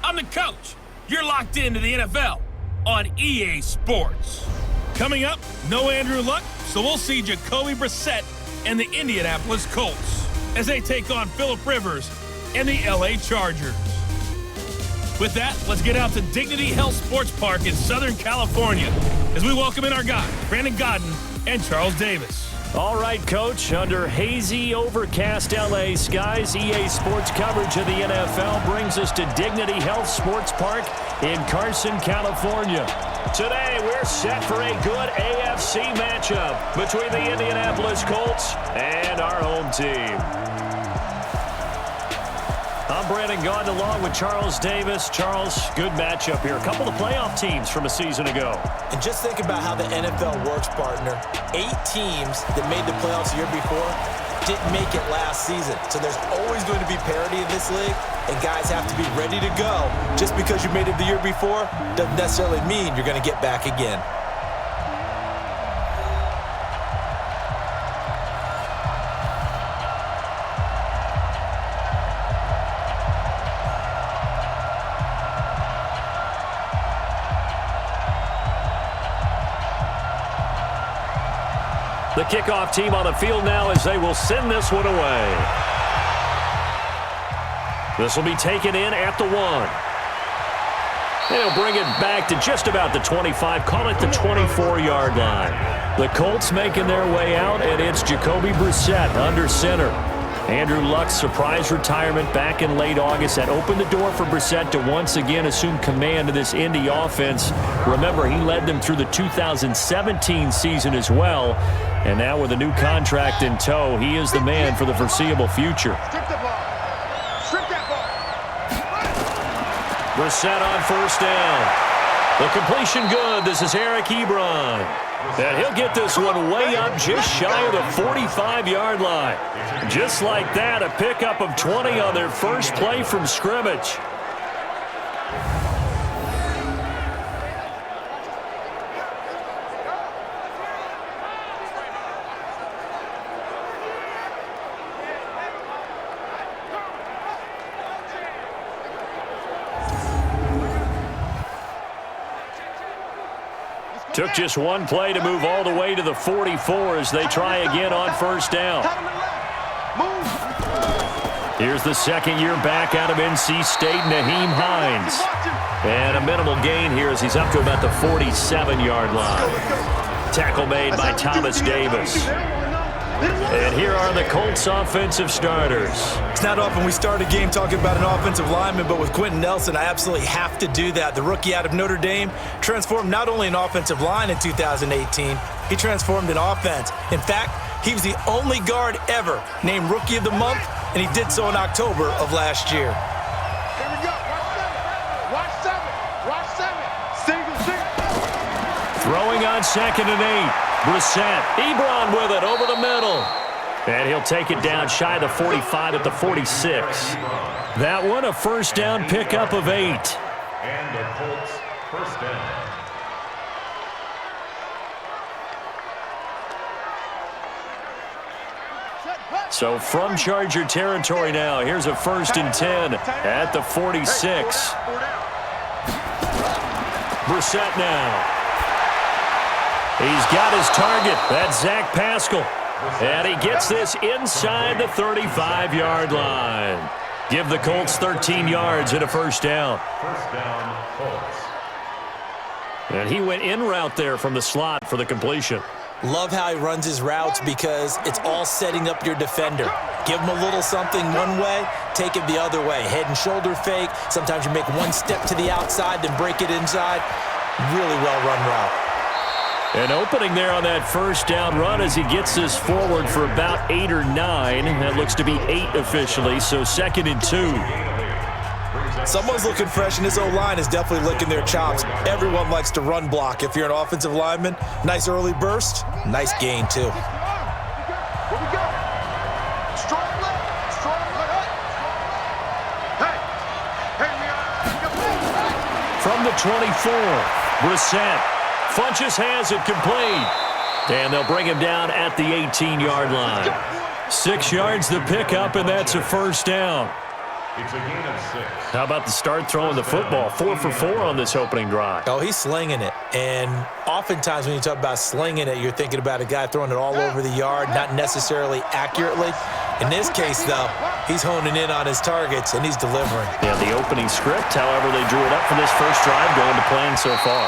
I'm the coach. You're locked into the NFL on EA Sports. Coming up, no Andrew Luck, so we'll see Jacoby Brissett and the Indianapolis Colts as they take on Phillip Rivers and the LA Chargers. With that, let's get out to Dignity Health Sports Park in Southern California as we welcome in our guys, Brandon Godden and Charles Davis. All right, Coach. Under hazy, overcast LA skies, EA Sports coverage of the NFL brings us to Dignity Health Sports Park in Carson, California. Today, we're set for a good AFC matchup between the Indianapolis Colts and our home team. I'm Brandon Godden along with Charles Davis. Charles, good matchup here. A couple of playoff teams from a season ago. And just think about how the NFL works, partner. 8 teams that made the playoffs the year before didn't make it last season. So there's always going to be parity in this league, and guys have to be ready to go. Just because you made it the year before doesn't necessarily mean you're going to get back again. The kickoff team on the field now as they will send this one away. This will be taken in at the 1. And he'll bring it back to just about the 25, call it the 24-yard line. The Colts making their way out, and it's Jacoby Brissett under center. Andrew Luck's surprise retirement back in late August that opened the door for Brissett to once again assume command of this Indy offense. Remember, he led them through the 2017 season as well. And now with a new contract in tow, he is the man for the foreseeable future. Brissett on first down. The completion good. This is Eric Ebron. And he'll get this one way up just shy of the 45-yard line. Just like that, a pickup of 20 on their first play from scrimmage. Took just one play to move all the way to the 44 as they try again on first down. Here's the second-year back out of NC State, Nyheim Hines. And a minimal gain here as he's up to about the 47-yard line. Tackle made by Thomas Davis. And here are the Colts offensive starters. It's not often we start a game talking about an offensive lineman, but with Quentin Nelson, I absolutely have to do that. The rookie out of Notre Dame transformed not only an offensive line in 2018, he transformed an offense. In fact, he was the only guard ever named Rookie of the Month, and he did so in October of last year. Here we go. Watch 7. Watch 7. Single. Throwing on 2nd and 8. Brissett, Ebron with it over the middle. And he'll take it down shy of the 45 at the 46. That one a first down pickup of 8. And the Colts first down. So from Charger territory now, here's a 1st and 10 at the 46. Brissett now. He's got his target. That's Zach Pascal. And he gets this inside the 35-yard line. Give the Colts 13 yards and a first down. First down, Colts. And he went in route there from the slot for the completion. Love how he runs his routes because it's all setting up your defender. Give him a little something one way, take it the other way. Head and shoulder fake. Sometimes you make one step to the outside, then break it inside. Really well-run route. An opening there on that first down run as he gets this forward for about 8 or 9. That looks to be 8 officially, so 2nd and 2. Someone's looking fresh, and his O-line is definitely licking their chops. Everyone likes to run block. If you're an offensive lineman, nice early burst, nice gain too. Here we go. Strong left. Strong left. Hey, From the 24, Brissett. Funches has it complete. And they'll bring him down at the 18-yard line. 6 yards the pickup, and that's a first down. It's a gain of 6. How about the start throwing the football? 4 for 4 on this opening drive. Oh, he's slinging it. And oftentimes when you talk about slinging it, you're thinking about a guy throwing it all over the yard, not necessarily accurately. In this case, though, he's honing in on his targets, and he's delivering. Yeah, the opening script, however, they drew it up for this first drive, going to plan so far.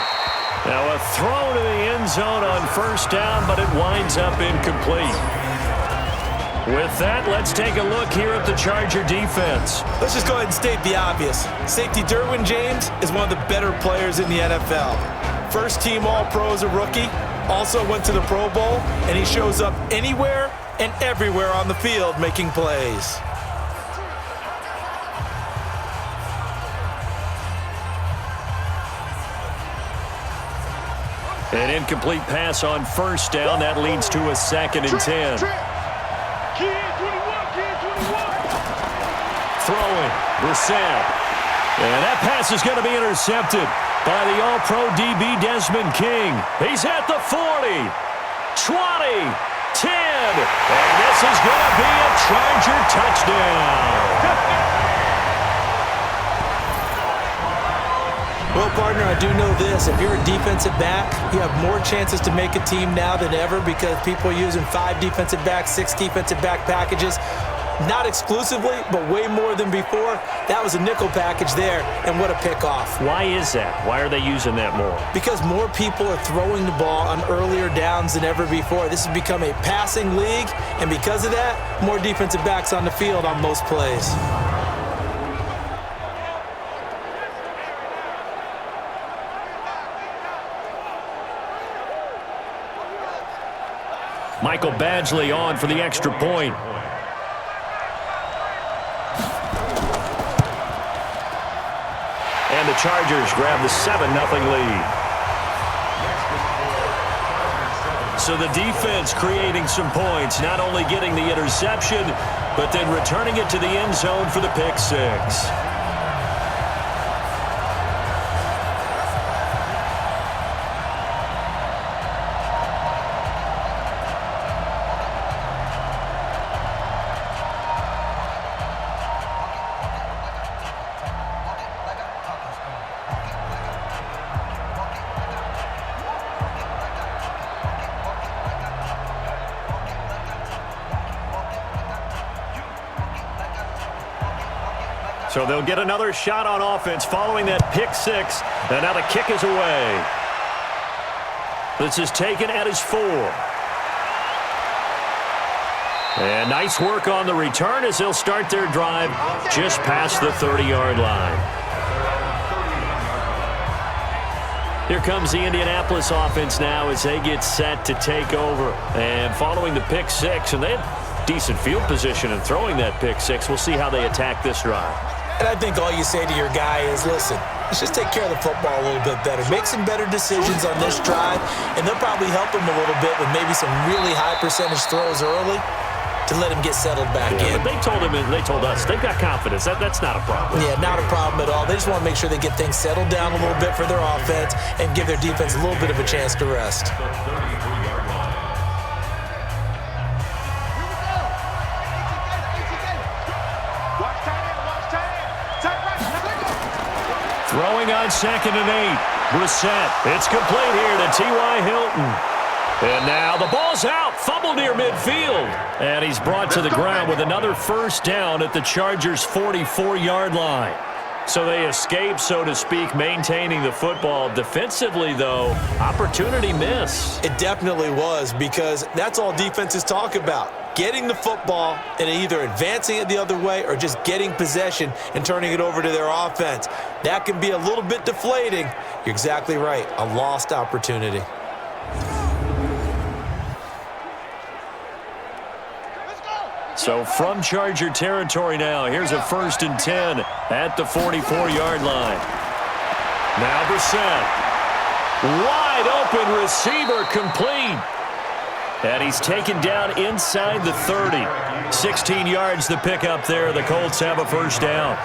Now a throw to the end zone on first down, but it winds up incomplete. With that, let's take a look here at the Charger defense. Let's just go ahead and state the obvious. Safety Derwin James is one of the better players in the NFL. First-team All-Pro as a rookie, also went to the Pro Bowl, and he shows up anywhere and everywhere on the field making plays. An incomplete pass on first down. That leads to a 2nd and 10. Throwing, Brissett. And that pass is going to be intercepted by the All-Pro DB Desmond King. He's at the 40, 20, 10. And this is going to be a Charger touchdown. Well, partner, I do know this. If you're a defensive back, you have more chances to make a team now than ever because people are using 5 defensive backs, 6 defensive back packages. Not exclusively, but way more than before. That was a nickel package there, and what a pickoff. Why is that? Why are they using that more? Because more people are throwing the ball on earlier downs than ever before. This has become a passing league, and because of that, more defensive backs on the field on most plays. Michael Badgley on for the extra point. And the Chargers grab the 7-0 lead. So the defense creating some points, not only getting the interception, but then returning it to the end zone for the pick 6. So they'll get another shot on offense following that pick 6. And now the kick is away. This is taken at his 4. And nice work on the return as they'll start their drive just past the 30-yard line. Here comes the Indianapolis offense now as they get set to take over. And following the pick 6, and they have decent field position in throwing that pick 6. We'll see how they attack this drive. And I think all you say to your guy is, listen, let's just take care of the football a little bit better. Make some better decisions on this drive, and they'll probably help him a little bit with maybe some really high percentage throws early to let him get settled back in. But they told him, and they told us, they've got confidence. That's not a problem. Yeah, not a problem at all. They just want to make sure they get things settled down a little bit for their offense and give their defense a little bit of a chance to rest. Throwing on 2nd and 8. Brissett. It's complete here to T.Y. Hilton. And now the ball's out. Fumble near midfield. And he's brought to the ground with another first down at the Chargers' 44-yard line. So they escape, so to speak, maintaining the football. Defensively, though, opportunity miss. It definitely was, because that's all defenses talk about. Getting the football and either advancing it the other way or just getting possession and turning it over to their offense. That can be a little bit deflating. You're exactly right. A lost opportunity. So from Charger territory now, here's a 1st and 10 at the 44-yard line. Now Brissett. Wide open receiver, complete. And he's taken down inside the 30. 16 yards the pickup there. The Colts have a first down.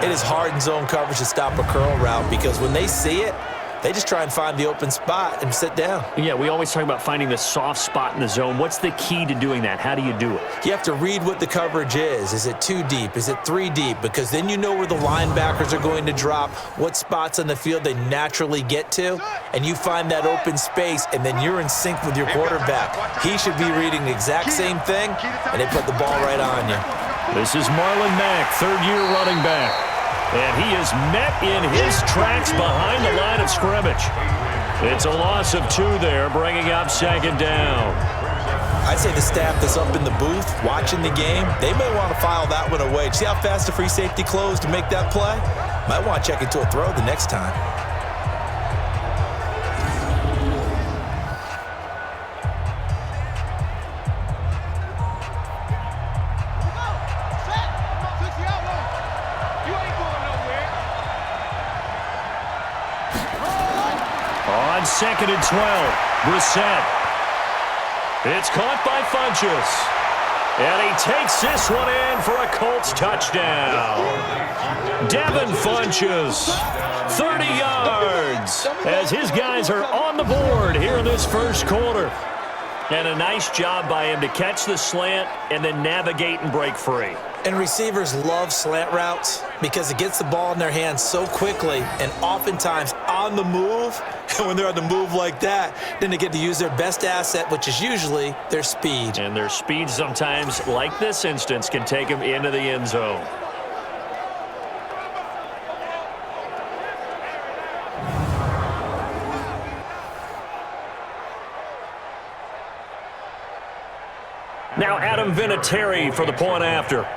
It is hard in zone coverage to stop a curl route because when they see it, They just try and find the open spot and sit down. Yeah, we always talk about finding the soft spot in the zone. What's the key to doing that? How do you do it? You have to read what the coverage is. Is it 2 deep? Is it 3 deep? Because then you know where the linebackers are going to drop, what spots on the field they naturally get to, and you find that open space, and then you're in sync with your quarterback. He should be reading the exact same thing, and they put the ball right on you. This is Marlon Mack, third-year running back. And he is met in his tracks behind the line of scrimmage. It's a loss of 2 there, bringing up second down. I'd say the staff that's up in the booth watching the game, they may want to file that one away. See how fast the free safety closed to make that play? Might want to check into a throw the next time. On 2nd and 12, Brissett. It's caught by Funchess. And he takes this one in for a Colts touchdown. Devin Funchess, 30 yards, as his guys are on the board here in this first quarter. And a nice job by him to catch the slant and then navigate and break free. And receivers love slant routes because it gets the ball in their hands so quickly and oftentimes on the move. And when they're on the move like that, then they get to use their best asset, which is usually their speed. And their speed sometimes, like this instance, can take them into the end zone. Now Adam Vinatieri for the point after.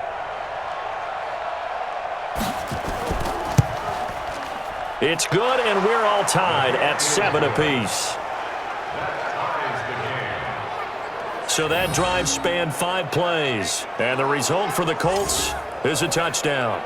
It's good, and we're all tied at 7 apiece. So that drive spanned 5 plays, and the result for the Colts is a touchdown.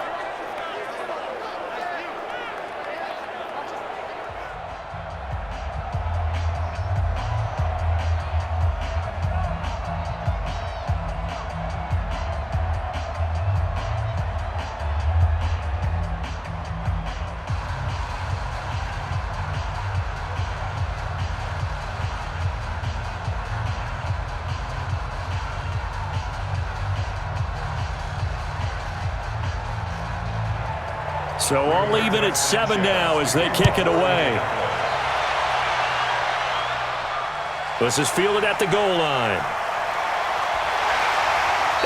So all even at 7 now as they kick it away. This is fielded at the goal line.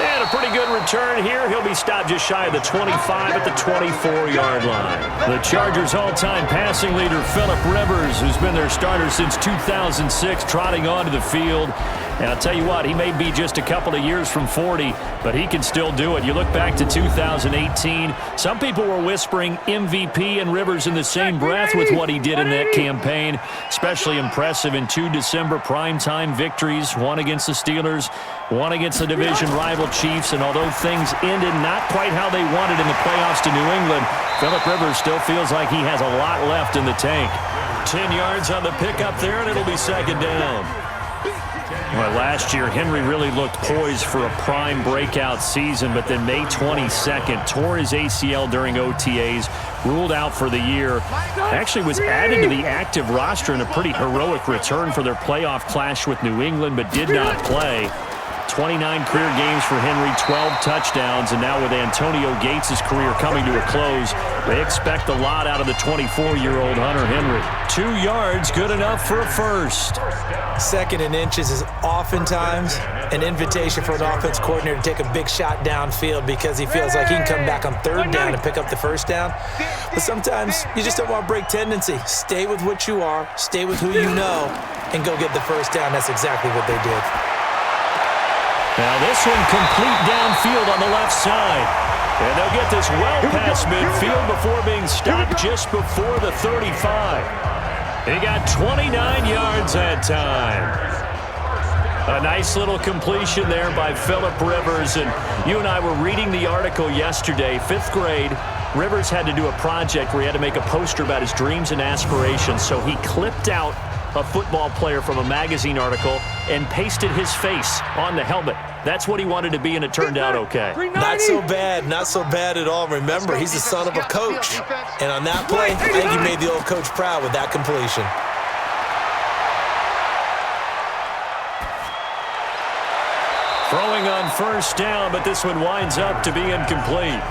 And a pretty good return here. He'll be stopped just shy of the 25 at the 24-yard line. The Chargers' all-time passing leader, Phillip Rivers, who's been their starter since 2006, trotting onto the field. And I'll tell you what, he may be just a couple of years from 40, but he can still do it. You look back to 2018, some people were whispering MVP and Rivers in the same breath with what he did in that campaign. Especially impressive in 2 December primetime victories, one against the Steelers, one against the division rival Chiefs. And although things ended not quite how they wanted in the playoffs to New England, Phillip Rivers still feels like he has a lot left in the tank. 10 yards on the pickup there, and it'll be second down. Well, last year, Henry really looked poised for a prime breakout season, but then May 22nd, tore his ACL during OTAs, ruled out for the year. Actually was added to the active roster in a pretty heroic return for their playoff clash with New England, but did not play. 29 career games for Henry, 12 touchdowns, and now with Antonio Gates' career coming to a close, they expect a lot out of the 24-year-old Hunter Henry. 2 yards, good enough for a first. 2nd and inches is oftentimes an invitation for an offense coordinator to take a big shot downfield because he feels like he can come back on 3rd down and pick up the 1st down. But sometimes you just don't want to break tendency. Stay with what you are, stay with who you know, and go get the 1st down. That's exactly what they did. Now this one complete downfield on the left side. And they'll get this well past midfield before being stopped just before the 35. He got 29 yards that time. A nice little completion there by Phillip Rivers. And you and I were reading the article yesterday, 5th grade. Rivers had to do a project where he had to make a poster about his dreams and aspirations. So he clipped out a football player from a magazine article and pasted his face on the helmet. That's what he wanted to be, and it turned out okay. Not so bad at all. Remember, he's the son of a coach. And on that play, I think he made the old coach proud with that completion. Throwing on first down, but this one winds up to be incomplete.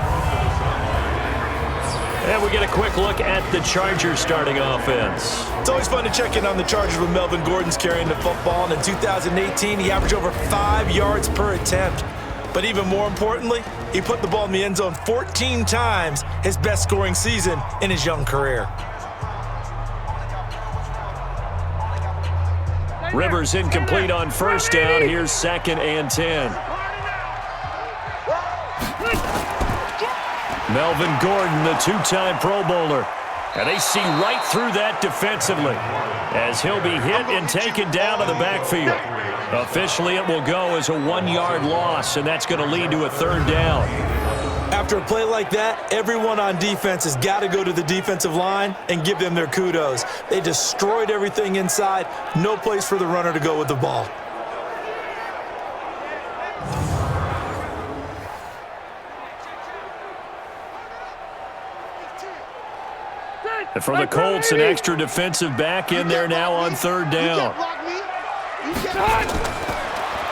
And we get a quick look at the Chargers starting offense. It's always fun to check in on the Chargers with Melvin Gordon's carrying the football. And in 2018, he averaged over 5 yards per attempt. But even more importantly, he put the ball in the end zone 14 times, his best scoring season in his young career. Rivers incomplete on first down. Here's 2nd and 10. Melvin Gordon, the two-time Pro Bowler. And they see right through that defensively as he'll be hit and taken down to the backfield. Officially, it will go as a 1-yard loss, and that's going to lead to a 3rd down. After a play like that, everyone on defense has got to go to the defensive line and give them their kudos. They destroyed everything inside. No place for the runner to go with the ball. And from the Colts, an extra defensive back in there now on 3rd down.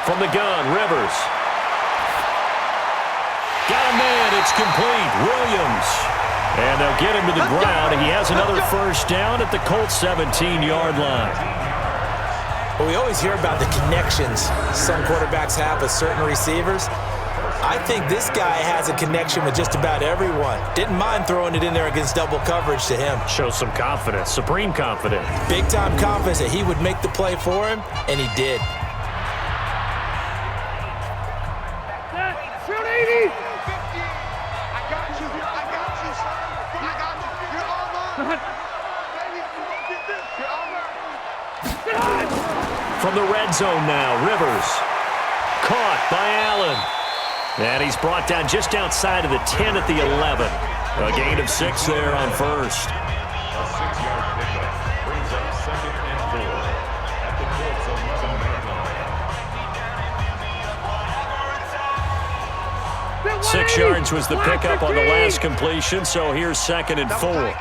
From the gun, Rivers. Got a man, it's complete. Williams. And they'll get him to the ground. He has another first down at the Colts 17-yard line. Well, we always hear about the connections some quarterbacks have with certain receivers. I think this guy has a connection with just about everyone. Didn't mind throwing it in there against double coverage to him. Shows some confidence, supreme confidence. Big-time confidence that he would make the play for him, and he did. From the red zone now, Rivers. Caught by Allen. And he's brought down just outside of the 10 at the 11. A gain of 6 there on first. A 6-yard pickup brings up 2nd and 4 at the Colts 11-yard line. 6 yards was the pickup on the last completion, so here's 2nd and 4.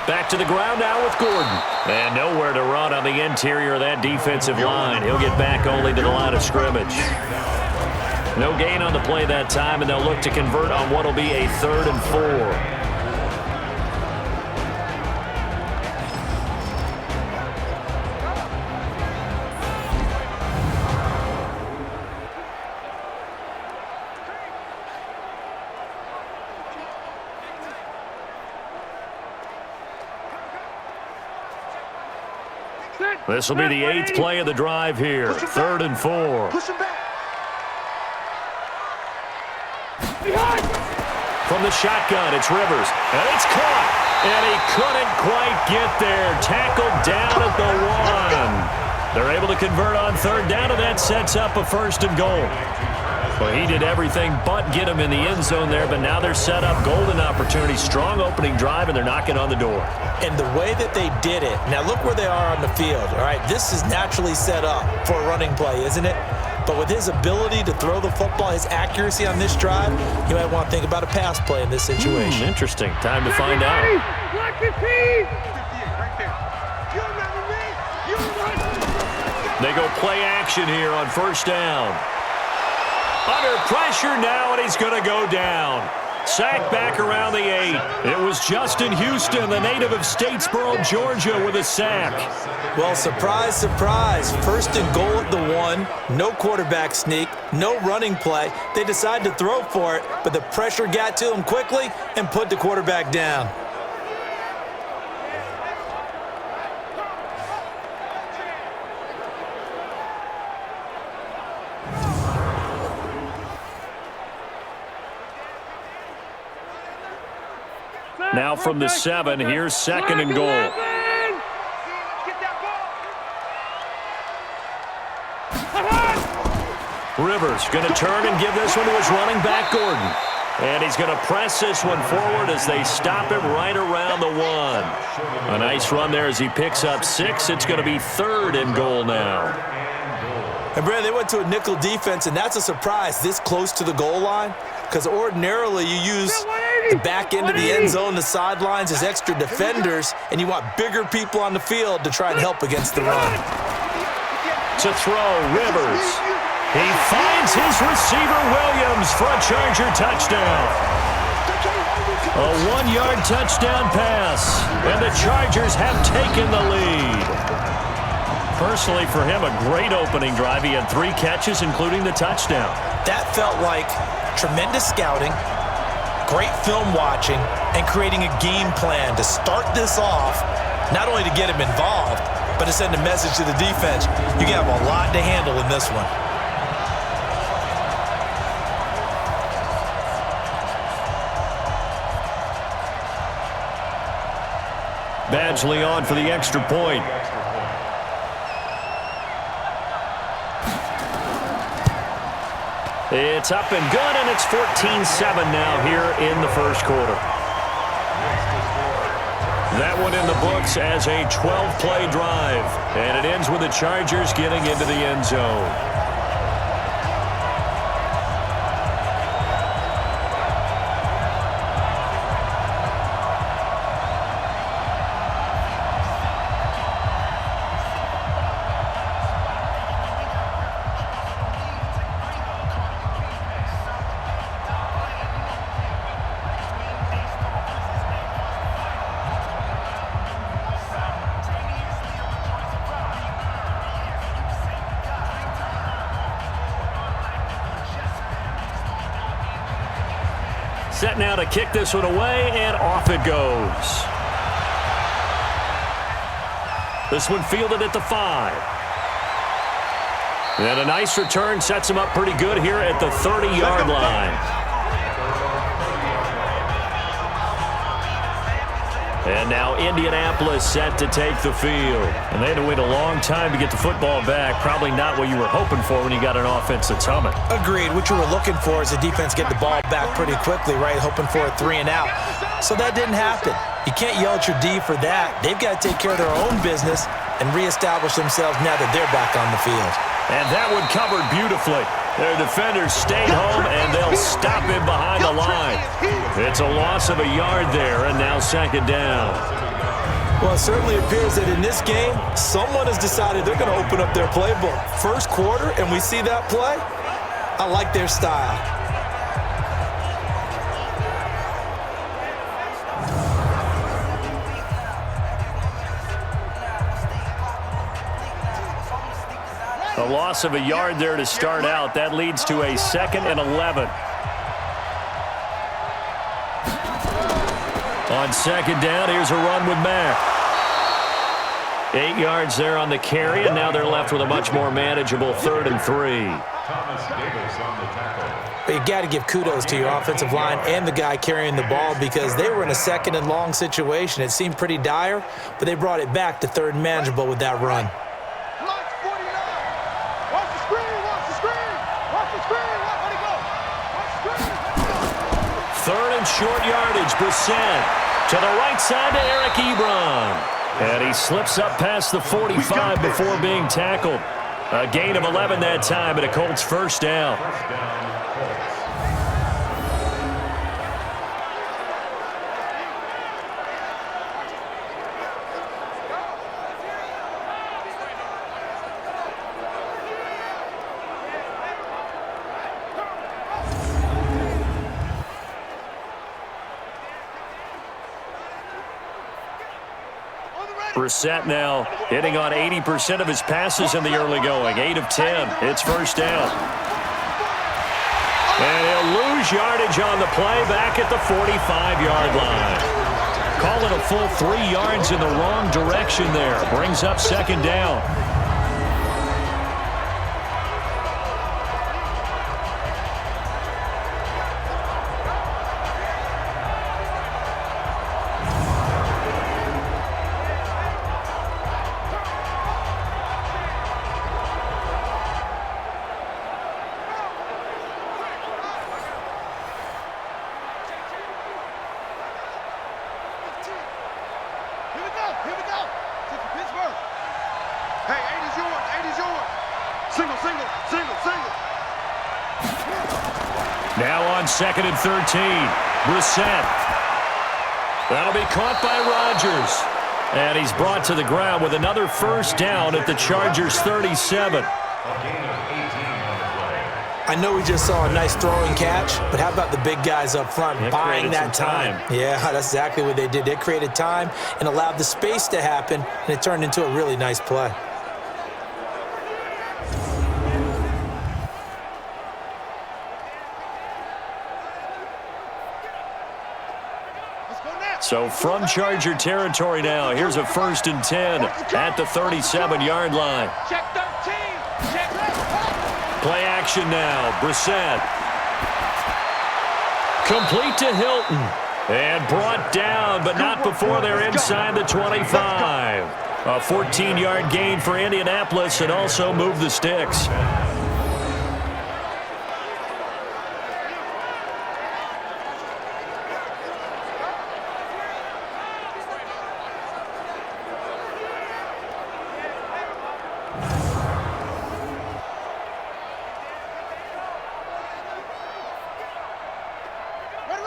Back to the ground now with Gordon. And nowhere to run on the interior of that defensive line. He'll get back only to the line of scrimmage. No gain on the play that time, and they'll look to convert on what will be a 3rd and 4. This will be the 8th play of the drive here. 3rd and 4. From the shotgun, it's Rivers. And it's caught. And he couldn't quite get there. Tackled down at the 1. They're able to convert on 3rd down, and that sets up a 1st and goal. Well, he did everything but get him in the end zone there, but now they're set up. Golden opportunity, strong opening drive, and they're knocking on the door. And the way that they did it, now look where they are on the field, all right? This is naturally set up for a running play, isn't it? But with his ability to throw the football, his accuracy on this drive, you might want to think about a pass play in this situation. Interesting. Time to find out. They go play action here on 1st down. Under pressure now, and he's going to go down. Sacked back around the 8. It was Justin Houston, the native of Statesboro, Georgia, with a sack. Well, surprise, surprise. 1st and goal at the 1. No quarterback sneak. No running play. They decided to throw for it, but the pressure got to him quickly and put the quarterback down. Now from the 7, here's 2nd and goal. Rivers going to turn and give this one to his running back, Gordon. And he's going to press this one forward as they stop him right around the 1. A nice run there as he picks up 6. It's going to be 3rd and goal now. And, Brad, they went to a nickel defense, and that's a surprise this close to the goal line, because ordinarily you use the back end of the end zone, the sidelines as extra defenders, and you want bigger people on the field to try and help against the run. To throw, Rivers. He finds his receiver, Williams, for a Charger touchdown. A 1-yard touchdown pass, and the Chargers have taken the lead. Personally, for him, a great opening drive. He had 3 catches, including the touchdown. That felt like tremendous scouting, great film watching, and creating a game plan to start this off, not only to get him involved, but to send a message to the defense. You have a lot to handle in this one. Badgley on for the extra point. It's up and good, and it's 14-7 now here in the first quarter. That one in the books as a 12-play drive, and it ends with the Chargers getting into the end zone. Set now to kick this one away, and off it goes. This one fielded at the 5. And a nice return sets him up pretty good here at the 30-yard line. And now Indianapolis set to take the field. And they had to wait a long time to get the football back. Probably not what you were hoping for when you got an offense that's humming. Agreed. What you were looking for is the defense get the ball back pretty quickly, right? Hoping for a 3 and out. So that didn't happen. You can't yell at your D for that. They've got to take care of their own business and reestablish themselves now that they're back on the field. And that one covered beautifully. Their defenders stayed home, and they'll stop him behind the line. It's a loss of a yard there, and now second down. Well, it certainly appears that in this game, someone has decided they're going to open up their playbook. First quarter, and we see that play. I like their style. A loss of a yard there to start out. That leads to a 2nd and 11. On second down, here's a run with Mack. 8 yards there on the carry, and now they're left with a much more manageable 3rd and 3. But you got to give kudos to your offensive line and the guy carrying the ball, because they were in a 2nd and long situation. It seemed pretty dire, but they brought it back to 3rd and manageable with that run. Third and short yardage, Brissett to the right side to Eric Ebron. And he slips up past the 45 before being tackled. A gain of 11 that time, and a Colts first down. Brissett now hitting on 80% of his passes in the early going. 8 of 10. It's first down. And he'll lose yardage on the play back at the 45-yard line. Call it a full 3 yards in the wrong direction there. Brings up second down. Hey, Now on 2nd and 13. Brissett. That'll be caught by Rodgers. And he's brought to the ground with another first down at the Chargers' 37. I know we just saw a nice throwing catch, but how about the big guys up front buying that time? Yeah, that's exactly what they did. They created time and allowed the space to happen, and it turned into a really nice play. So from Charger territory now, here's a 1st and 10 at the 37-yard line. Check 13. Check. Play action now. Brissett. Complete to Hilton. And brought down, but not before they're inside the 25. A 14-yard gain for Indianapolis and also moved the sticks.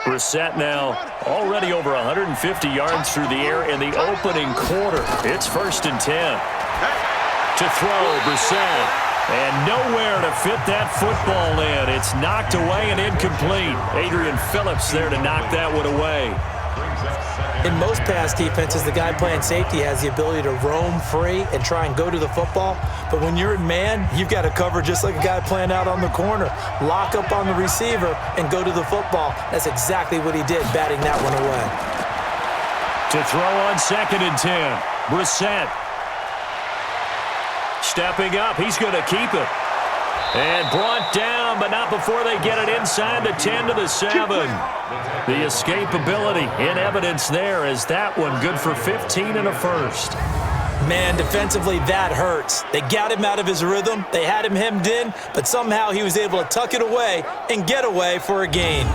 Brissett now already over 150 yards through the air in the opening quarter. It's 1st and 10. To throw, Brissett. And nowhere to fit that football in. It's knocked away and incomplete. Adrian Phillips there to knock that one away. In most pass defenses, the guy playing safety has the ability to roam free and try and go to the football. But when you're in man, you've got to cover just like a guy playing out on the corner. Lock up on the receiver and go to the football. That's exactly what he did, batting that one away. To throw on 2nd and 10. Brissett. Stepping up, he's going to keep it. And brought down, but not before they get it inside the 10 to the 7. The escapability in evidence there as that one good for 15 and a first. Man, defensively, that hurts. They got him out of his rhythm. They had him hemmed in, but somehow he was able to tuck it away and get away for a gain.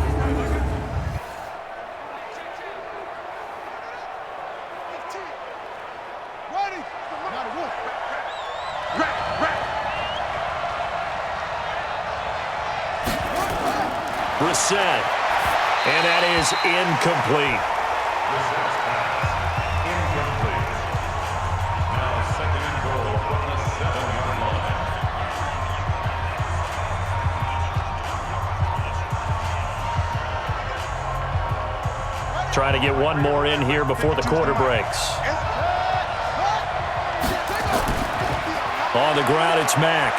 Brissett. And that is incomplete. Brissett's pass. Incomplete. Now 2nd and goal from the 7-yard line. Trying to get one more in here before the quarter breaks. On the ground, it's Mack.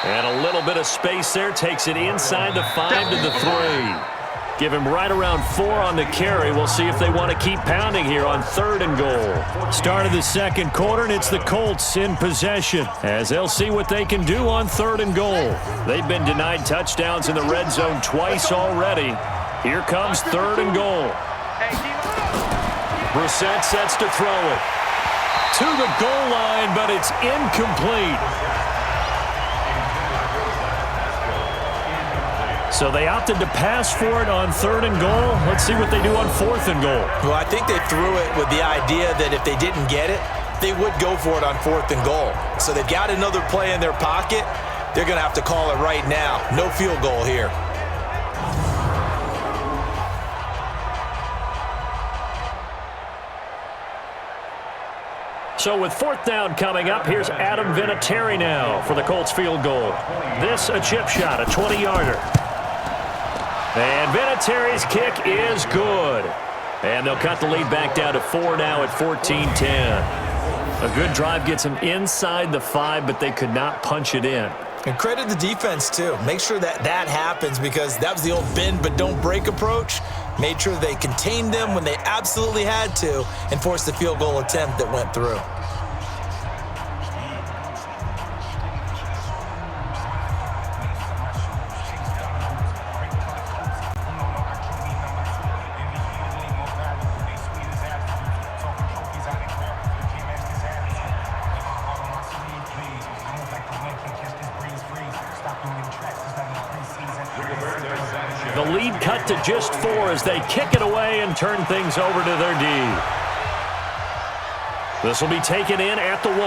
And a little bit of space there. Takes it inside the 5 to the 3. Give him right around 4 on the carry. We'll see if they want to keep pounding here on 3rd and goal. Start of the 2nd quarter, and it's the Colts in possession as they'll see what they can do on 3rd and goal. They've been denied touchdowns in the red zone twice already. Here comes 3rd and goal. Brissett sets to throw it. To the goal line, but it's incomplete. So they opted to pass for it on 3rd and goal. Let's see what they do on 4th and goal. Well, I think they threw it with the idea that if they didn't get it, they would go for it on 4th and goal. So they've got another play in their pocket. They're going to have to call it right now. No field goal here. So with 4th down coming up, here's Adam Vinatieri now for the Colts field goal. This a chip shot, a 20-yarder. And Vinatieri's kick is good. And they'll cut the lead back down to 4 now at 14-10. A good drive gets them inside the 5, but they could not punch it in. And credit the defense, too. Make sure that that happens because that was the old bend but don't break approach. Made sure they contained them when they absolutely had to and forced the field goal attempt that went through. The lead cut to just 4 as they kick it away and turn things over to their D. This will be taken in at the 1.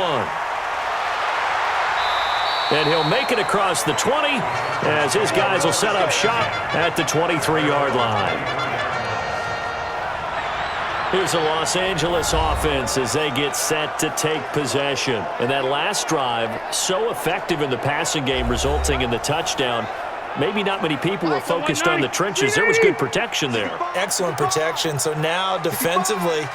And he'll make it across the 20 as his guys will set up shop at the 23-yard line. Here's the Los Angeles offense as they get set to take possession. And that last drive, so effective in the passing game, resulting in the touchdown. Maybe not many people were focused on the trenches. There was good protection there. Excellent protection. So now defensively,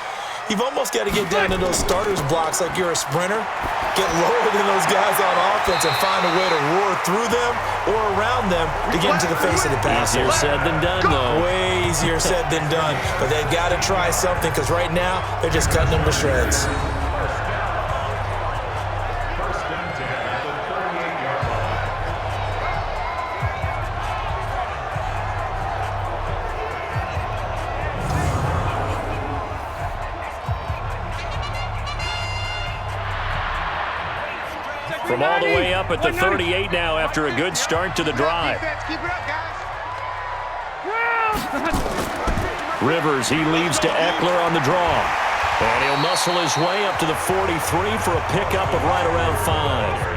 you've almost got to get down to those starters blocks like you're a sprinter. Get lower than those guys on offense and find a way to roar through them or around them to get into the face of the passer. Easier said than done, though. Way easier said than done. But they've got to try something because right now they're just cutting them to shreds. From all the way up at the 38 now after a good start to the drive. Rivers, he leaves to Eckler on the draw. And he'll muscle his way up to the 43 for a pickup of right around 5.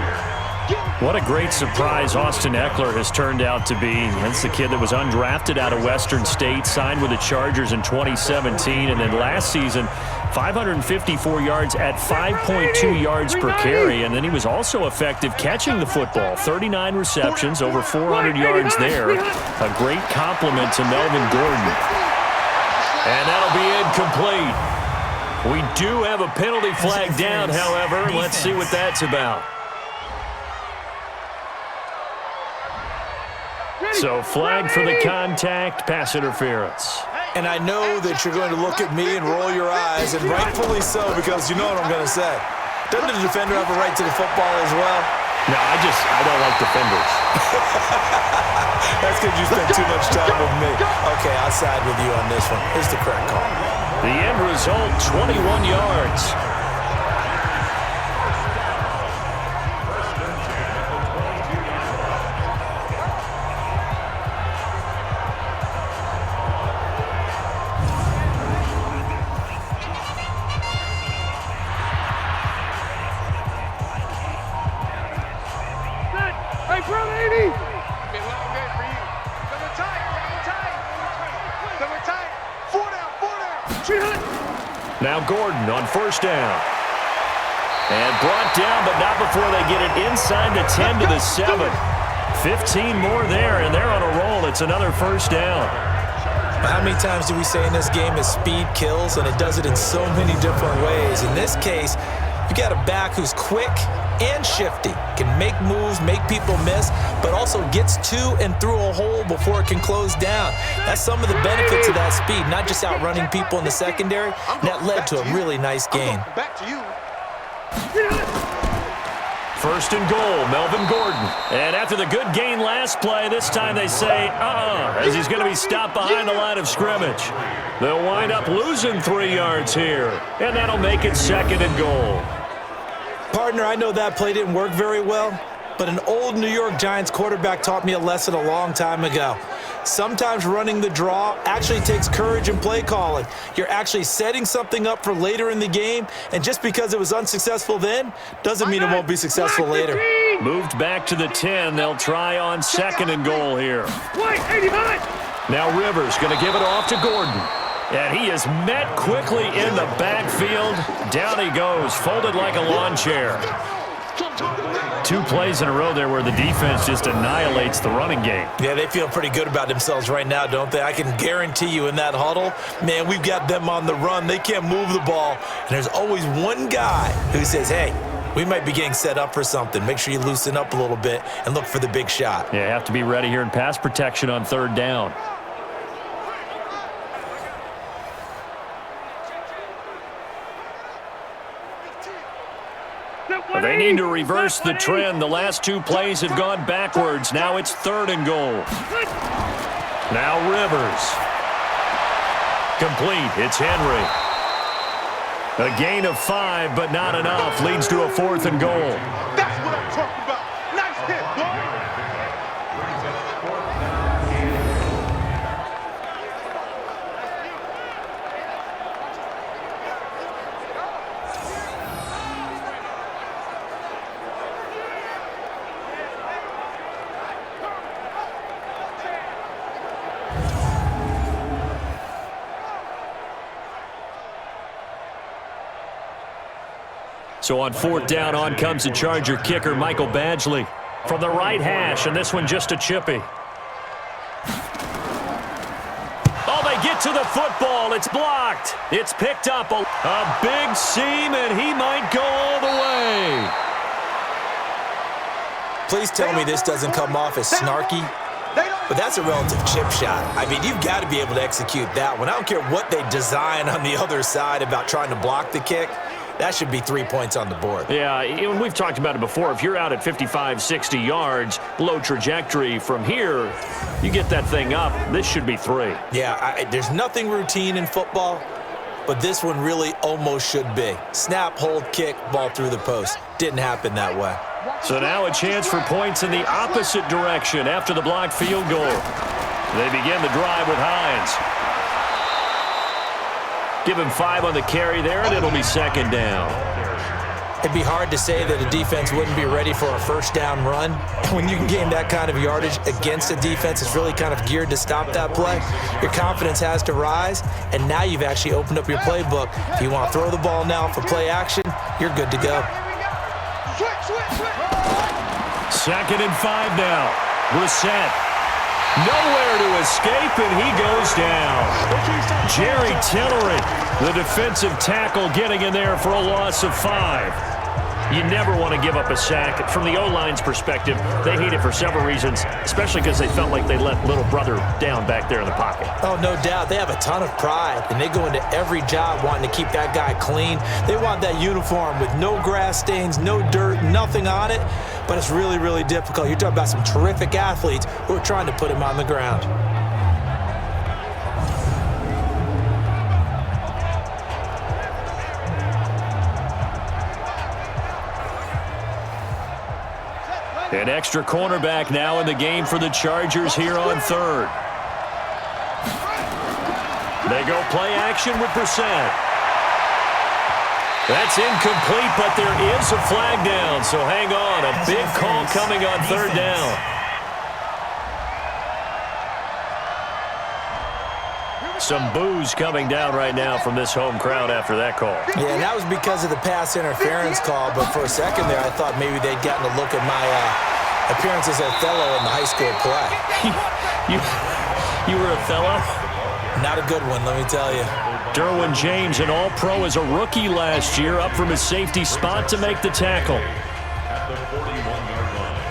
What a great surprise Austin Eckler has turned out to be. That's the kid that was undrafted out of Western State, signed with the Chargers in 2017, and then last season, 554 yards at 5.2 yards per carry, and then he was also effective catching the football. 39 receptions, over 400 yards there. A great compliment to Melvin Gordon. And that'll be incomplete. We do have a penalty flag down, however. Let's see what that's about. So flag for the contact, pass interference. And I know that you're going to look at me and roll your eyes, and rightfully so, because you know what I'm going to say. Doesn't the defender have a right to the football as well? No, I don't like defenders. That's because you spent too much time with me. Okay, I'll side with you on this one. Here's the correct call. The end result, 21 yards. Now Gordon on first down. And brought down, but not before they get it inside the 10 to the 7. 15 more there, and they're on a roll. It's another first down. How many times do we say in this game is speed kills, and it does it in so many different ways. In this case, you got a back who's quick and shifty, can make moves, make people miss, but also gets to and through a hole before it can close down. That's some of the benefits of that speed, not just outrunning people in the secondary, and that led to a really nice gain. Back to you. First and goal, Melvin Gordon. And after the good gain last play, this time they say, as he's going to be stopped behind the line of scrimmage. They'll wind up losing 3 yards here, and that'll make it second and goal. Partner, I know that play didn't work very well, but an old New York Giants quarterback taught me a lesson a long time ago. Sometimes running the draw actually takes courage and play calling. You're actually setting something up for later in the game, and just because it was unsuccessful then doesn't mean it won't be successful later. Moved back to the 10. They'll try on second and goal here. Now Rivers going to give it off to Gordon. And he is met quickly in the backfield. Down he goes, folded like a lawn chair. 2 plays in a row there where the defense just annihilates the running game. Yeah, they feel pretty good about themselves right now, don't they? I can guarantee you in that huddle, man, we've got them on the run. They can't move the ball. And there's always one guy who says, hey, we might be getting set up for something. Make sure you loosen up a little bit and look for the big shot. Yeah, have to be ready here in pass protection on third down. They need to reverse the trend. The last 2 plays have gone backwards. Now it's third and goal. Now Rivers. Complete. It's Henry. A gain of 5, but not enough. Leads to a 4th and goal. That's what I'm talking about. Nice hit, boy. So on 4th down, on comes the Charger kicker, Michael Badgley. From the right hash, and this one just a chippy. Oh, they get to the football. It's blocked. It's picked up. A big seam, and he might go all the way. Please tell me this doesn't come off as snarky, but that's a relative chip shot. I mean, you've got to be able to execute that one. I don't care what they design on the other side about trying to block the kick. That should be 3 points on the board. Yeah, and we've talked about it before. If you're out at 55, 60 yards, low trajectory from here, you get that thing up, this should be 3. Yeah, there's nothing routine in football, but this one really almost should be. Snap, hold, kick, ball through the post. Didn't happen that way. So now a chance for points in the opposite direction after the blocked field goal. They begin the drive with Hines. Give him 5 on the carry there, and it'll be 2nd down. It'd be hard to say that a defense wouldn't be ready for a first down run. When you can gain that kind of yardage against a defense that's really kind of geared to stop that play, your confidence has to rise, and now you've actually opened up your playbook. If you want to throw the ball now for play action, you're good to go. 2nd and 5 now. Brissett. Nowhere to escape, and he goes down. Jerry Tillery, the defensive tackle, getting in there for a loss of 5. You never want to give up a sack. From the O-line's perspective, they hate it for several reasons, especially because they felt like they let little brother down back there in the pocket. Oh, no doubt. They have a ton of pride, and they go into every job wanting to keep that guy clean. They want that uniform with no grass stains, no dirt, nothing on it, but it's really, really difficult. You're talking about some terrific athletes who are trying to put him on the ground. An extra cornerback now in the game for the Chargers here on 3rd. They go play action with Brissett. That's incomplete, but there is a flag down, so hang on. A big call coming on 3rd down. Some boos coming down right now from this home crowd after that call. Yeah, and that was because of the pass interference call, but for a second there, I thought maybe they'd gotten a look at my appearance as Othello in the high school play. You were Othello? Not a good one, let me tell you. Derwin James, an All-Pro as a rookie last year, up from his safety spot to make the tackle. At the 41-yard line.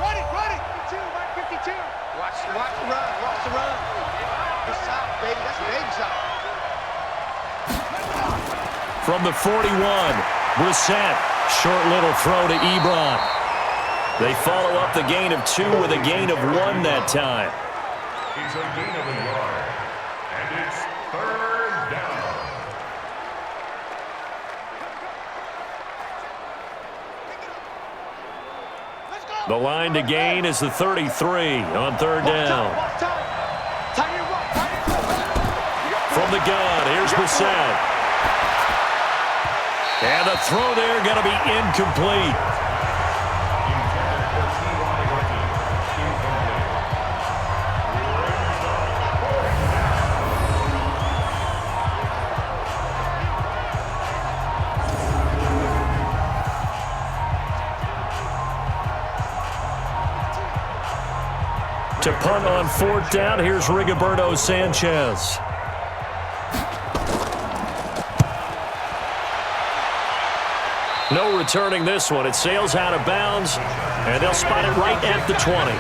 Ready, 52. Watch the run, watch the run. Good shot, baby, that's a baby shot. From the 41, Brissett, short little throw to Ebron. They follow up the gain of 2 with a gain of 1 that time. It's a gain of a yard, and it's 3rd down. The line to gain is the 33 on 3rd down. From the gun, here's Brissett. And the throw there going to be incomplete. To punt on 4th down, here's Rigoberto Sanchez. No returning this one. It sails out of bounds, and they'll spot it right at the 20.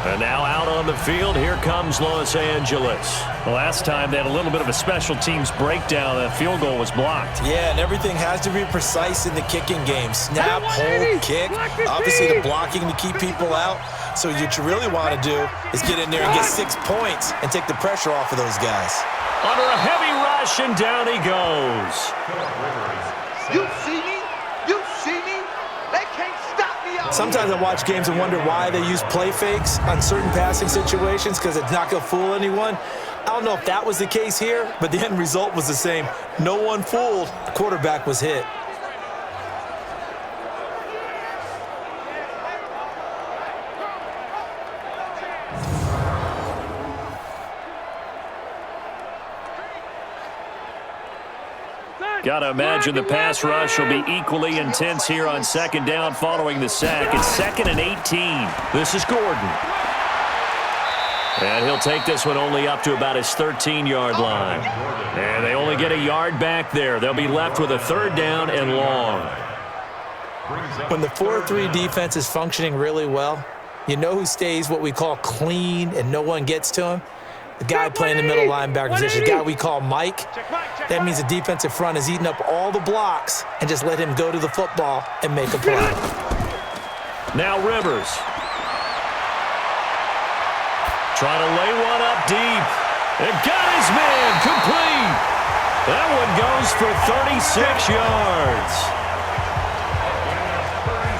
And now out on the field, here comes Los Angeles. The last time they had a little bit of a special teams breakdown. That field goal was blocked. Yeah, and everything has to be precise in the kicking game. Snap, hold, kick. Obviously the blocking to keep people out. So what you really want to do is get in there and get 6 points and take the pressure off of those guys. Under a heavy rush, and down he goes. You see me? You see me? They can't stop me out. Sometimes I watch games and wonder why they use play fakes on certain passing situations, because it's not going to fool anyone. I don't know if that was the case here, but the end result was the same. No one fooled. The quarterback was hit. Got to imagine the pass rush will be equally intense here on second down following the sack. It's 2nd and 18. This is Gordon. And he'll take this one only up to about his 13-yard line. And they only get a yard back there. They'll be left with a 3rd down and long. When the 4-3 defense is functioning really well, you know who stays what we call clean and no one gets to him? The guy playing the middle linebacker position, the guy we call Mike. That means the defensive front is eating up all the blocks and just let him go to the football and make a play. Now Rivers. Trying to lay one up deep. And got his man complete. That one goes for 36 yards.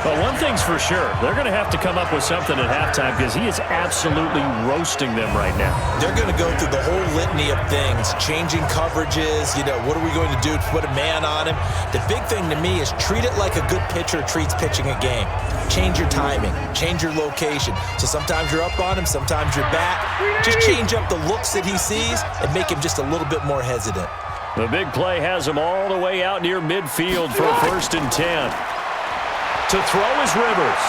But one thing's for sure, they're going to have to come up with something at halftime because he is absolutely roasting them right now. They're going to go through the whole litany of things, changing coverages, what are we going to do to put a man on him? The big thing to me is treat it like a good pitcher treats pitching a game. Change your timing, change your location. So sometimes you're up on him, sometimes you're back. Just change up the looks that he sees and make him just a little bit more hesitant. The big play has him all the way out near midfield for a 1st and 10. To throw is Rivers.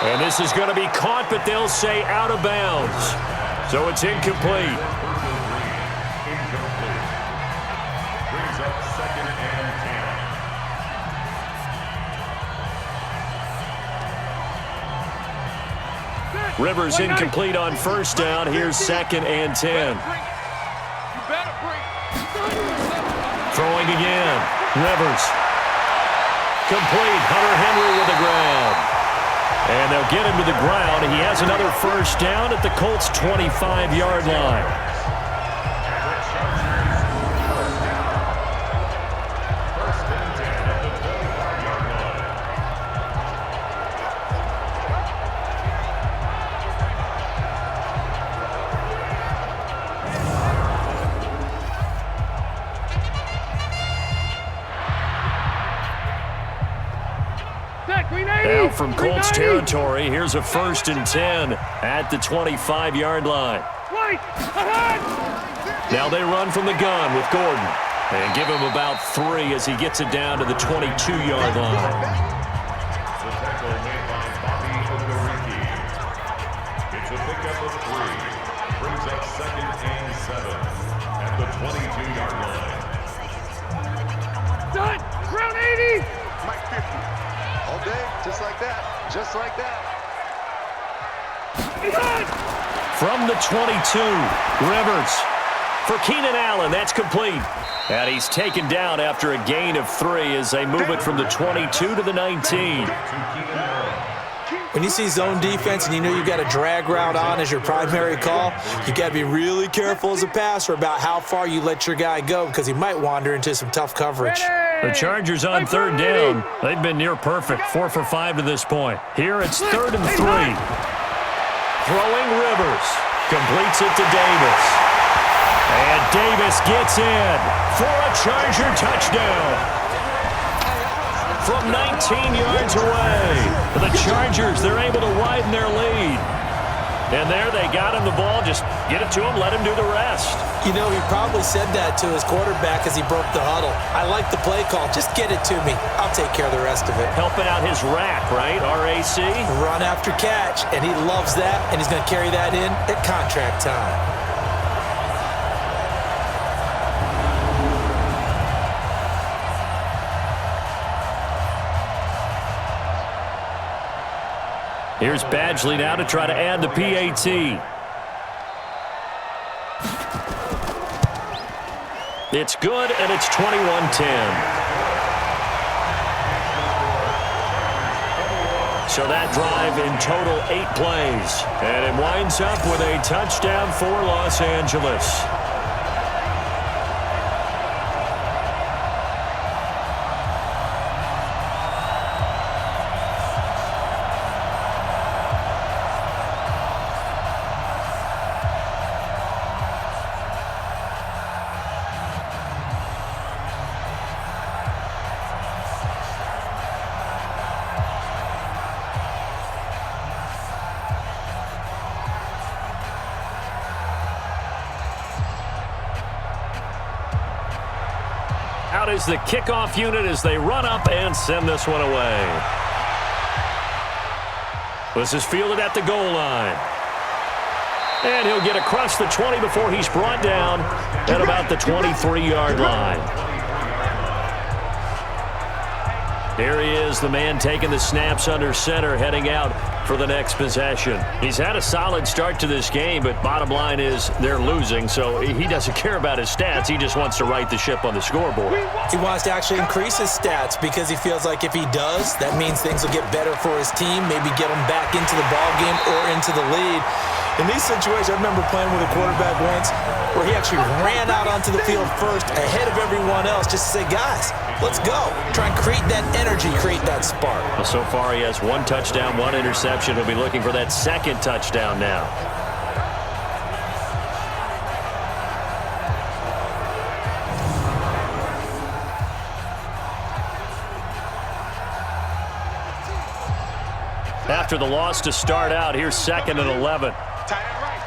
And this is going to be caught, but they'll say out of bounds. So it's incomplete. Brings up 2nd and 10. Rivers incomplete on 1st down. Here's 2nd and 10. Throwing again. Rivers. Complete. Hunter Henry with a grab. And they'll get him to the ground. He has another 1st down at the Colts' 25-yard line. Now from Colts territory, here's a 1st and 10 at the 25-yard line. Now they run from the gun with Gordon and give him about 3 as he gets it down to the 22-yard line. The tackle made by Bobby Okereke. It's a pickup of 3. Brings up 2nd and 7 at the 22-yard line. Done! Ground 80! Mike 50. All day, just like that. Just like that. From the 22, Rivers. For Keenan Allen, that's complete. And he's taken down after a gain of 3 as they move it from the 22 to the 19. When you see zone defense and you know you've got a drag route on as your primary call, you got to be really careful as a passer about how far you let your guy go because he might wander into some tough coverage. The Chargers on 3rd down. They've been near perfect, 4 for 5 to this point. Here it's 3rd and 3. Throwing Rivers. Completes it to Davis. And Davis gets in for a Charger touchdown. From 19 yards away. The Chargers, they're able to widen their lead. And there they got him the ball. Just get it to him, let him do the rest. He probably said that to his quarterback as he broke the huddle. I like the play call. Just get it to me. I'll take care of the rest of it. Helping out his rack, right? RAC? Run after catch, and he loves that, and he's going to carry that in at contract time. Here's Badgley now to try to add the PAT. It's good, and it's 21-10. So that drive in total 8 plays. And it winds up with a touchdown for Los Angeles. out as the kickoff unit as they run up and send this one away. This is fielded at the goal line. And he'll get across the 20 before he's brought down at about the 23-yard line. Here he is, the man taking the snaps under center, heading out for the next possession. He's had a solid start to this game, but bottom line is they're losing, so he doesn't care about his stats. He just wants to right the ship on the scoreboard. He wants to actually increase his stats because he feels like if he does, that means things will get better for his team, maybe get him back into the ballgame or into the lead. In these situations, I remember playing with a quarterback once where he actually ran out onto the field first ahead of everyone else just to say, guys, let's go. Try and create that energy, create that spark. Well, so far he has 1 touchdown, 1 interception. He'll be looking for that second touchdown now. After the loss to start out, here's 2nd and 11. Tight end right.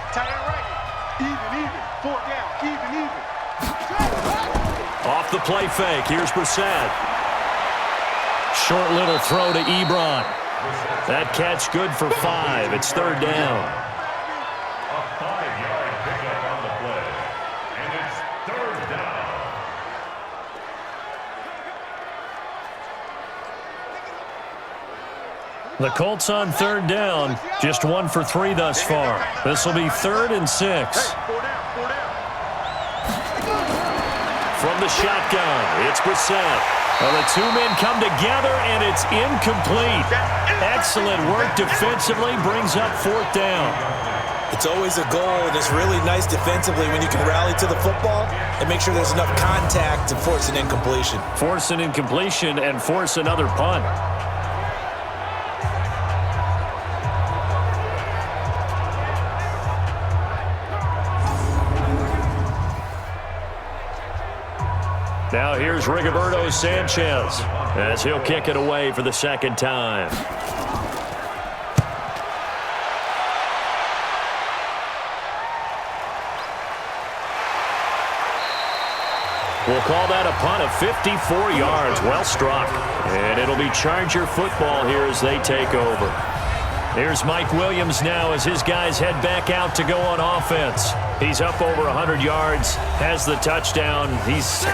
Even. 4 down. Even. Off the play fake, here's Brissett. Short little throw to Ebron. That catch good for 5. It's 3rd down. A 5-yard pickup on the play. And it's 3rd down. The Colts on 3rd down. Just 1 for 3 thus far. This will be 3rd and 6. From the shotgun, it's Brissett. Well, the 2 men come together, and it's incomplete. Excellent work defensively, brings up 4th down. It's always a goal, and it's really nice defensively when you can rally to the football and make sure there's enough contact to force an incompletion. Force an incompletion and force another punt. Now here's Rigoberto Sanchez as he'll kick it away for the 2nd time. We'll call that a punt of 54 yards. Well struck. And it'll be Charger football here as they take over. Here's Mike Williams now as his guys head back out to go on offense. He's up over 100 yards, has the touchdown. He's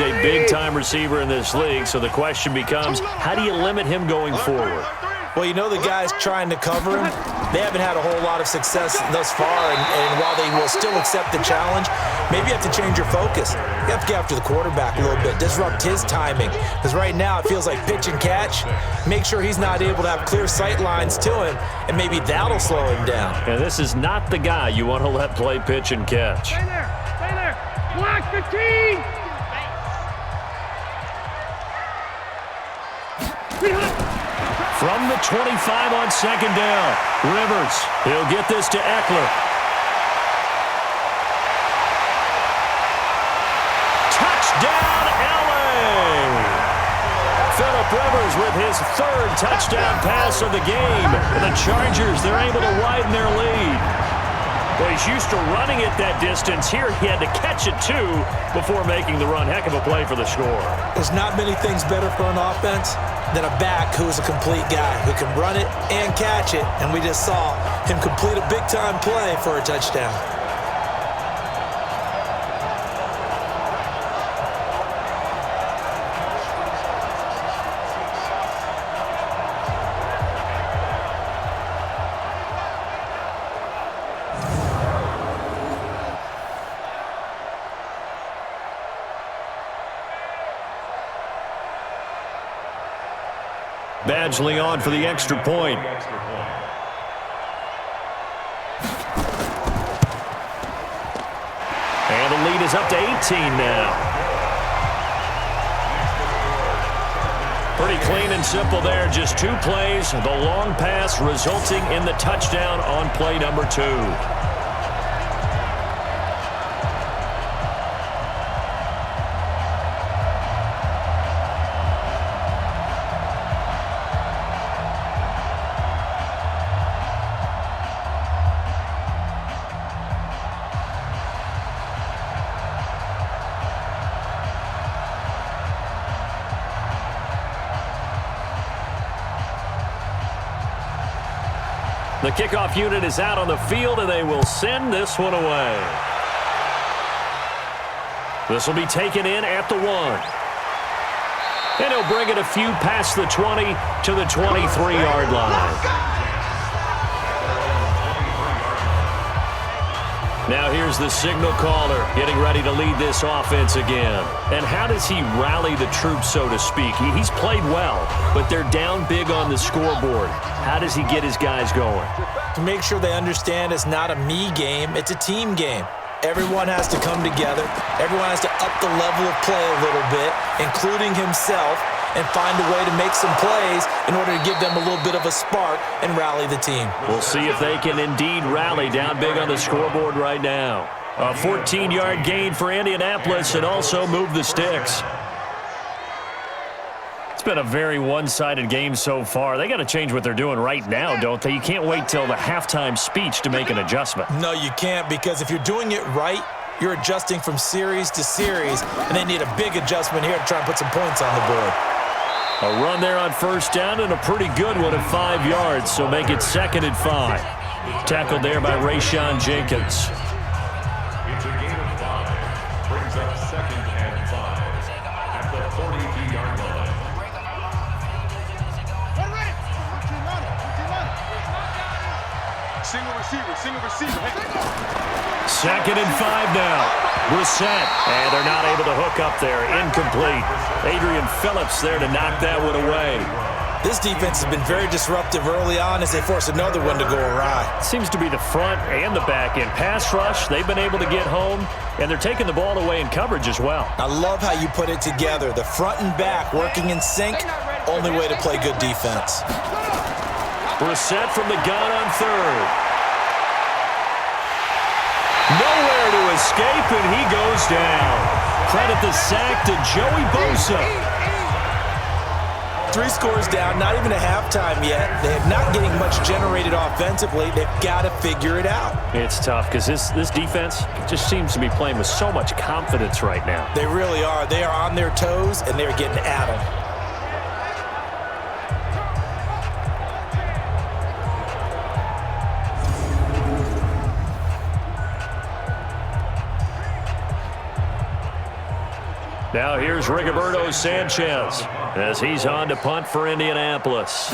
a big-time receiver in this league, so the question becomes, how do you limit him going forward? Well, you know the guys trying to cover him, they haven't had a whole lot of success thus far, and while they will still accept the challenge, maybe you have to change your focus. You have to get after the quarterback a little bit, disrupt his timing, because right now it feels like pitch and catch. Make sure he's not able to have clear sight lines to him, and maybe that'll slow him down. And this is not the guy you want to let play pitch and catch. Stay there, block 15! From the 25 on 2nd down, Rivers, he'll get this to Eckler. Touchdown, LA! Phillip Rivers with his 3rd touchdown pass of the game. The Chargers, they're able to widen their lead. Well, he's used to running it that distance. Here he had to catch it, too, before making the run. Heck of a play for the score. There's not many things better for an offense than a back who is a complete guy, who can run it and catch it, and we just saw him complete a big-time play for a touchdown. Badgley on for the extra point. And the lead is up to 18 now. Pretty clean and simple there. Just 2 plays. The long pass resulting in the touchdown on play number 2. The kickoff unit is out on the field, and they will send this one away. This will be taken in at the 1. And he'll bring it a few past the 20 to the 23-yard line. Now here's the signal caller getting ready to lead this offense again. And how does he rally the troops, so to speak? He's played well, but they're down big on the scoreboard. How does he get his guys going? To make sure they understand it's not a me game, it's a team game. Everyone has to come together. Everyone has to up the level of play a little bit, including himself, and find a way to make some plays in order to give them a little bit of a spark and rally the team. We'll see if they can indeed rally down big on the scoreboard right now. A 14-yard gain for Indianapolis and also move the sticks. It's been a very one-sided game so far. They got to change what they're doing right now, don't they? You can't wait till the halftime speech to make an adjustment. No, you can't, because if you're doing it right, you're adjusting from series to series, and they need a big adjustment here to try and put some points on the board. A run there on first down and a pretty good one at 5 yards, so make it 2nd and 5. Tackled there by Rayshawn Jenkins. It's a gain of 5. Brings up 2nd and 5 at the 42-yard line. Single receiver. 2nd and 5 now. Brissett, and they're not able to hook up there. Incomplete. Adrian Phillips there to knock that one away. This defense has been very disruptive early on as they force another one to go awry. Seems to be the front and the back end. Pass rush, they've been able to get home, and they're taking the ball away in coverage as well. I love how you put it together. The front and back working in sync, only way to play good defense. Brissett from the gun on 3rd. Nowhere to escape, and he goes down. Credit the sack to Joey Bosa. 3 scores down, not even a halftime yet. They're not getting much generated offensively. They've got to figure it out. It's tough because this defense just seems to be playing with so much confidence right now. They really are. They are on their toes, and they're getting at them. Now here's Rigoberto Sanchez as he's on to punt for Indianapolis.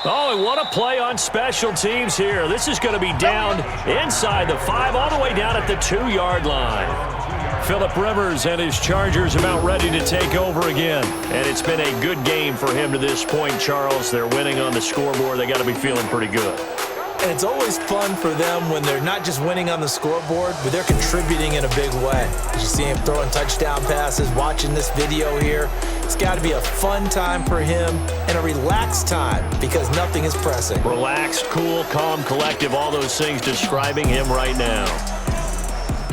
Oh, and what a play on special teams here. This is going to be down inside the 5, all the way down at the 2-yard line. Phillip Rivers and his Chargers about ready to take over again. And it's been a good game for him to this point, Charles. They're winning on the scoreboard. They got to be feeling pretty good. And it's always fun for them when they're not just winning on the scoreboard, but they're contributing in a big way. As you see him throwing touchdown passes, watching this video here, it's got to be a fun time for him and a relaxed time because nothing is pressing. Relaxed, cool, calm, collective, all those things describing him right now.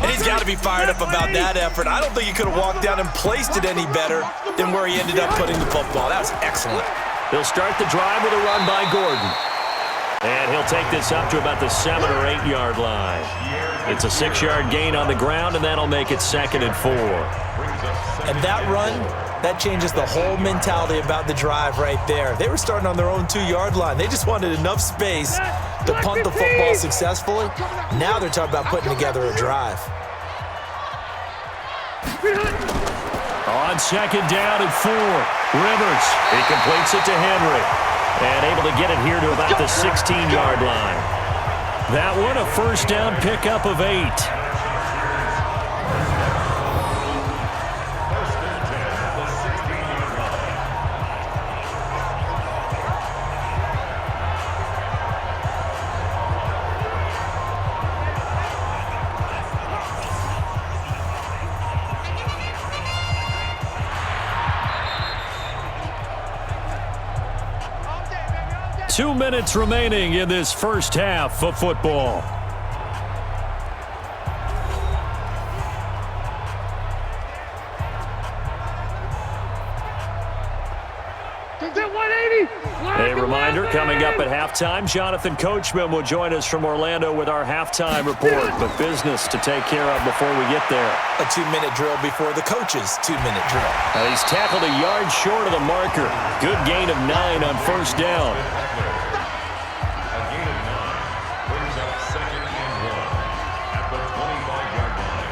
And he's got to be fired up about that effort. I don't think he could have walked down and placed it any better than where he ended up putting the football. That was excellent. He'll start the drive with a run by Gordon. And he'll take this up to about the 7 or 8 yard line. It's a 6-yard gain on the ground, and that'll make it 2nd and 4. And that run, that changes the whole mentality about the drive right there. They were starting on their own 2-yard line. They just wanted enough space to punt the football successfully. Now they're talking about putting together a drive. On 2nd down and 4, Rivers. He completes it to Henry. And able to get it here to about the 16-yard line. That one a first down pickup of 8. Two minutes remaining in this first half of football. A reminder, coming up at halftime, Jonathan Coachman will join us from Orlando with our halftime report. But business to take care of before we get there. A 2-minute drill before the coach's 2-minute drill. He's tackled a yard short of the marker. Good gain of 9 on first down. A gain of 9 brings up 2nd and 1 at the 25-yard line.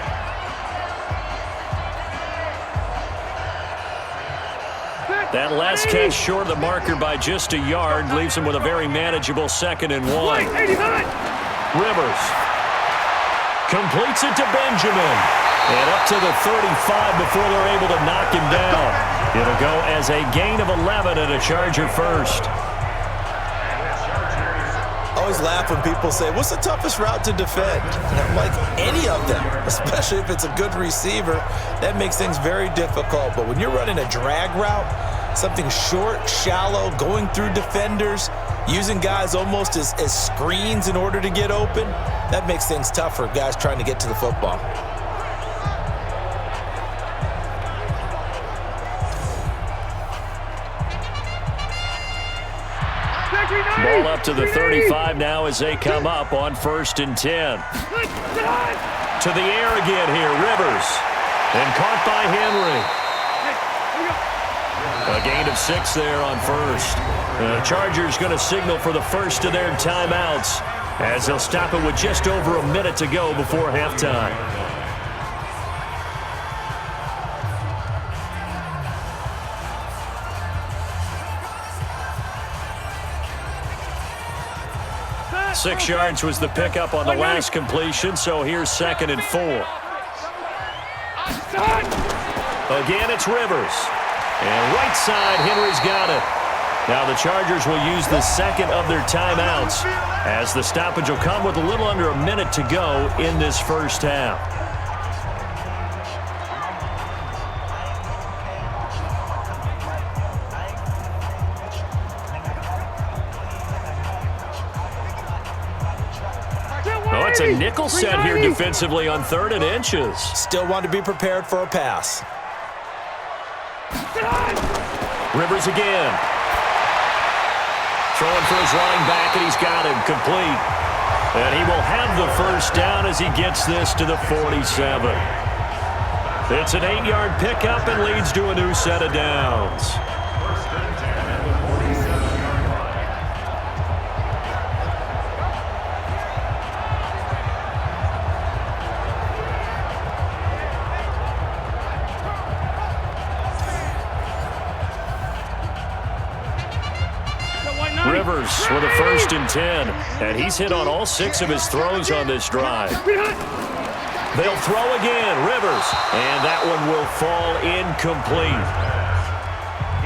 That last catch short of the marker by just a yard leaves him with a very manageable 2nd and 1. Rivers completes it to Benjamin. And up to the 35 before they're able to knock him down. It'll go as a gain of 11 and a Charger first. I always laugh when people say, what's the toughest route to defend? And I'm like, any of them, especially if it's a good receiver. That makes things very difficult. But when you're running a drag route, something short, shallow, going through defenders, using guys almost as screens in order to get open, that makes things tough for guys trying to get to the football. Ball up to the 35 now as they come up on 1st and 10. To the air again here, Rivers. And caught by Henry. A gain of 6 there on first. The Chargers going to signal for the first of their timeouts as they'll stop it with just over a minute to go before halftime. Six yards was the pickup on the last completion, so here's 2nd and 4. Again, it's Rivers. And right side, Henry's got it. Now the Chargers will use the second of their timeouts as the stoppage will come with a little under a minute to go in this first half. Oh, it's a nickel set here defensively on 3rd and inches. Still want to be prepared for a pass. Rivers again. Throwing for his running back, and he's got him complete. And he will have the first down as he gets this to the 47. It's an 8-yard pickup and leads to a new set of downs. Rivers with a 1st and 10, and he's hit on all 6 of his throws on this drive. They'll throw again, Rivers, and that one will fall incomplete.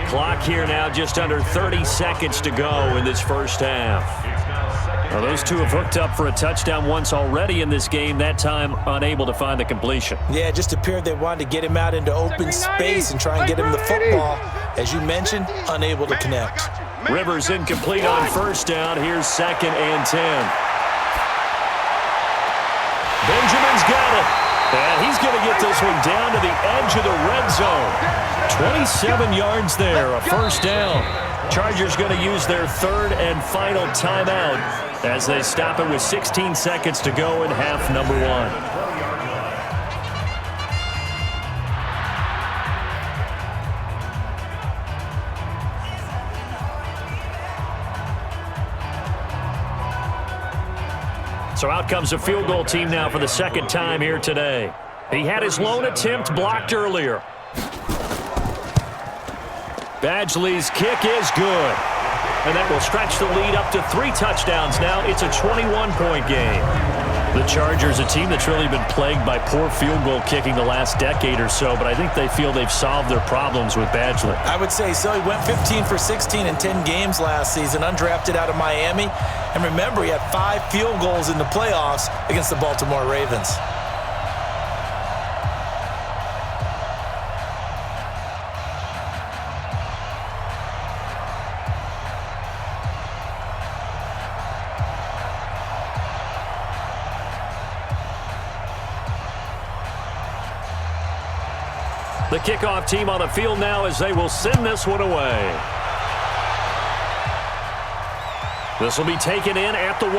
Clock here now just under 30 seconds to go in this first half. Now, those two have hooked up for a touchdown once already in this game, that time unable to find the completion. Yeah, it just appeared they wanted to get him out into open space and try and get him the football. As you mentioned, unable to connect. Rivers incomplete on first down. Here's 2nd and 10. Benjamin's got it. And he's going to get this one down to the edge of the red zone. 27 yards there, a first down. Chargers going to use their 3rd and final timeout as they stop it with 16 seconds to go in half number 1. So out comes a field goal team now for the 2nd time here today. He had his lone attempt blocked earlier. Badgley's kick is good. And that will stretch the lead up to 3 touchdowns now. It's a 21-point game. The Chargers, a team that's really been plagued by poor field goal kicking the last decade or so, but I think they feel they've solved their problems with Badgley. I would say so. He went 15 for 16 in 10 games last season, undrafted out of Miami. And remember, he had 5 field goals in the playoffs against the Baltimore Ravens. The kickoff team on the field now as they will send this one away. This will be taken in at the 1.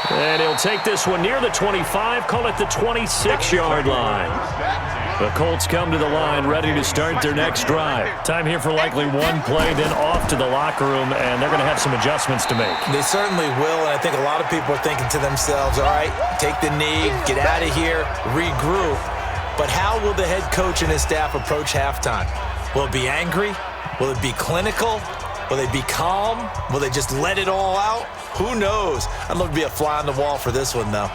And he'll take this one near the 25, call it the 26-yard line. The Colts come to the line ready to start their next drive. Time here for likely one play, then off to the locker room, and they're going to have some adjustments to make. They certainly will, and I think a lot of people are thinking to themselves, all right, take the knee, get out of here, regroup. But how will the head coach and his staff approach halftime? Will it be angry? Will it be clinical? Will they be calm? Will they just let it all out? Who knows? I'd love to be a fly on the wall for this one, though.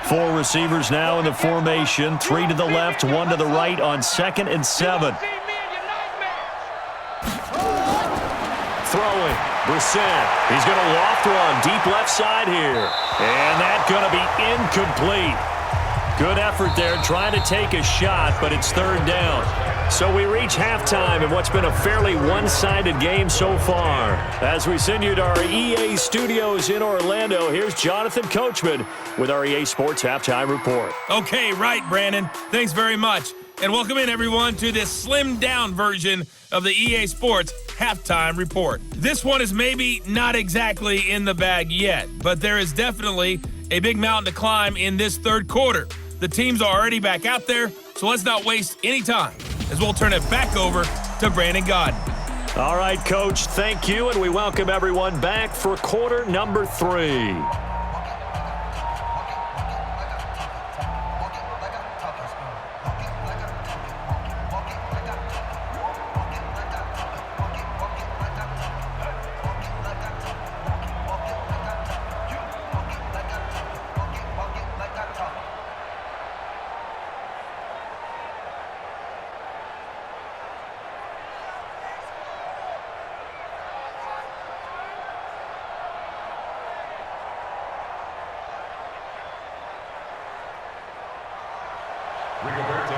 4 receivers now in the formation. 3 to the left, 1 to the right on 2nd and 7. Throwing. Brissett. He's going to loft one deep left side here. And that's going to be incomplete. Good effort there trying to take a shot, but it's 3rd down. So we reach halftime in what's been a fairly one-sided game so far. As we send you to our EA studios in Orlando, here's Jonathan Coachman with our EA Sports Halftime Report. Okay, right, Brandon. Thanks very much. And welcome in, everyone, to this slimmed-down version of the EA Sports Halftime Report. This one is maybe not exactly in the bag yet, but there is definitely a big mountain to climb in this 3rd quarter. The teams are already back out there, so let's not waste any time as we'll turn it back over to Brandon Godden. All right, Coach, thank you, and we welcome everyone back for quarter number 3.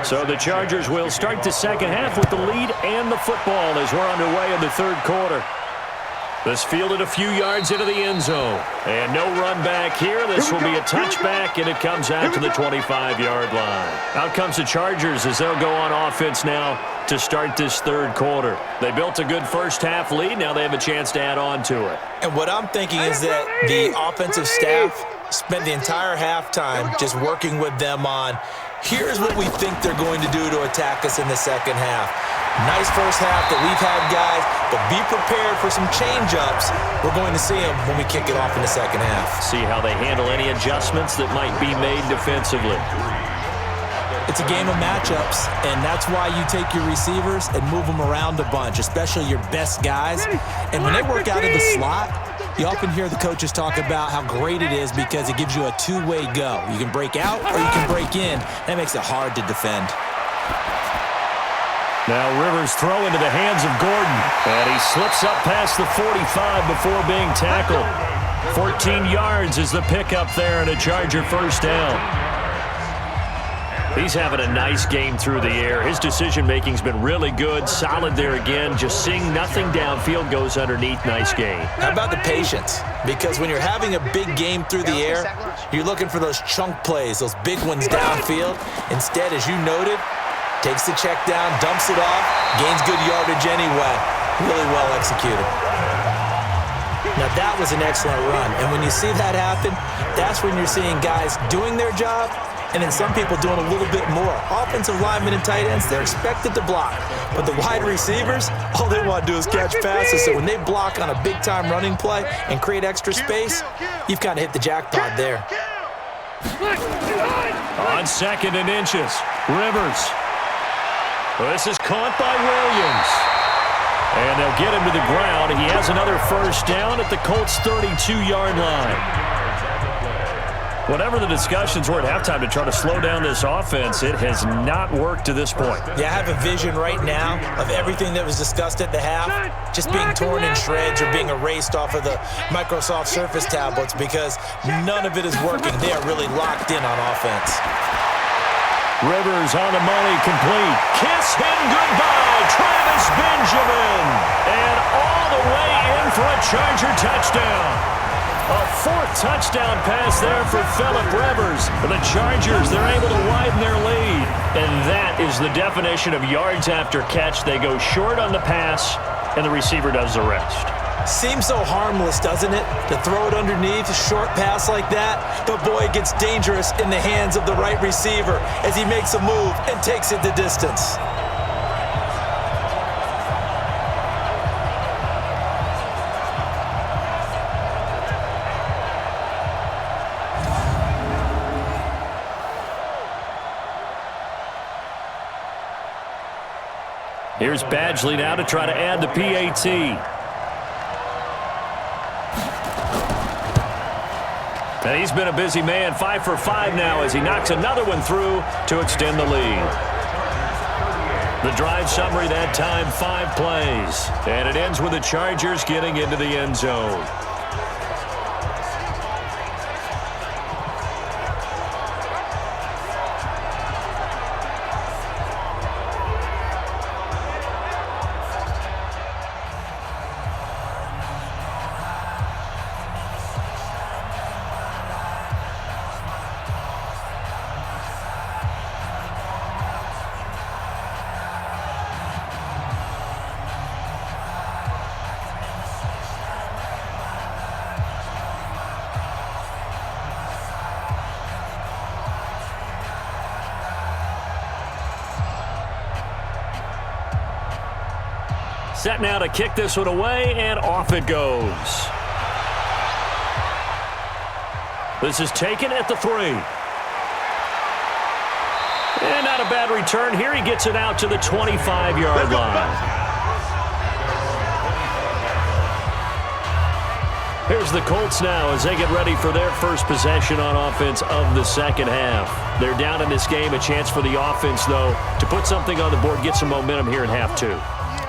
So the Chargers will start the second half with the lead and the football as we're underway in the 3rd quarter. This fielded a few yards into the end zone. And no run back here. This will be a touchback, and it comes out to the 25-yard line. Out comes the Chargers as they'll go on offense now to start this 3rd quarter. They built a good first-half lead. Now they have a chance to add on to it. And what I'm thinking is that the offensive staff spent the entire halftime just working with them on, here's what we think they're going to do to attack us in the second half. Nice first half that we've had, guys, but be prepared for some change-ups. We're going to see them when we kick it off in the second half. See how they handle any adjustments that might be made defensively. It's a game of matchups, and that's why you take your receivers and move them around a bunch, especially your best guys. And when they work out of the slot, you often hear the coaches talk about how great it is because it gives you a two-way go. You can break out or you can break in. That makes it hard to defend. Now Rivers throw into the hands of Gordon. And he slips up past the 45 before being tackled. 14 yards is the pickup there and a Charger first down. He's having a nice game through the air. His decision-making's been really good. Solid there again. Just seeing nothing downfield goes underneath. Nice game. How about the patience? Because when you're having a big game through the air, you're looking for those chunk plays, those big ones downfield. Instead, as you noted, takes the check down, dumps it off, gains good yardage anyway. Really well executed. Now, that was an excellent run. And when you see that happen, that's when you're seeing guys doing their job, and then some people doing a little bit more. Offensive linemen and tight ends, they're expected to block. But the wide receivers, all they want to do is catch passes. So when they block on a big-time running play and create extra space, you've kind of hit the jackpot there. On 2nd and inches, Rivers. This is caught by Williams. And they'll get him to the ground. He has another first down at the Colts' 32-yard line. Whatever the discussions were at halftime to try to slow down this offense, it has not worked to this point. Yeah, I have a vision right now of everything that was discussed at the half just being torn in shreds or being erased off of the Microsoft Surface tablets because none of it is working. They are really locked in on offense. Rivers on the money, complete. Kiss him goodbye, Travis Benjamin. And all the way in for a Charger touchdown. A fourth touchdown pass there for Phillip Rivers. The Chargers, they're able to widen their lead. And that is the definition of yards after catch. They go short on the pass, and the receiver does the rest. Seems so harmless, doesn't it? To throw it underneath, a short pass like that. But boy, it gets dangerous in the hands of the right receiver as he makes a move and takes it the distance. Here's Badgley now to try to add the PAT. And he's been a busy man, 5 for 5 now as he knocks another one through to extend the lead. The drive summary that time, 5 plays. And it ends with the Chargers getting into the end zone. Set now to kick this one away, and off it goes. This is taken at the 3. And not a bad return here. He gets it out to the 25-yard line. Here's the Colts now as they get ready for their first possession on offense of the second half. They're down in this game. A chance for the offense, though, to put something on the board, get some momentum here in half 2.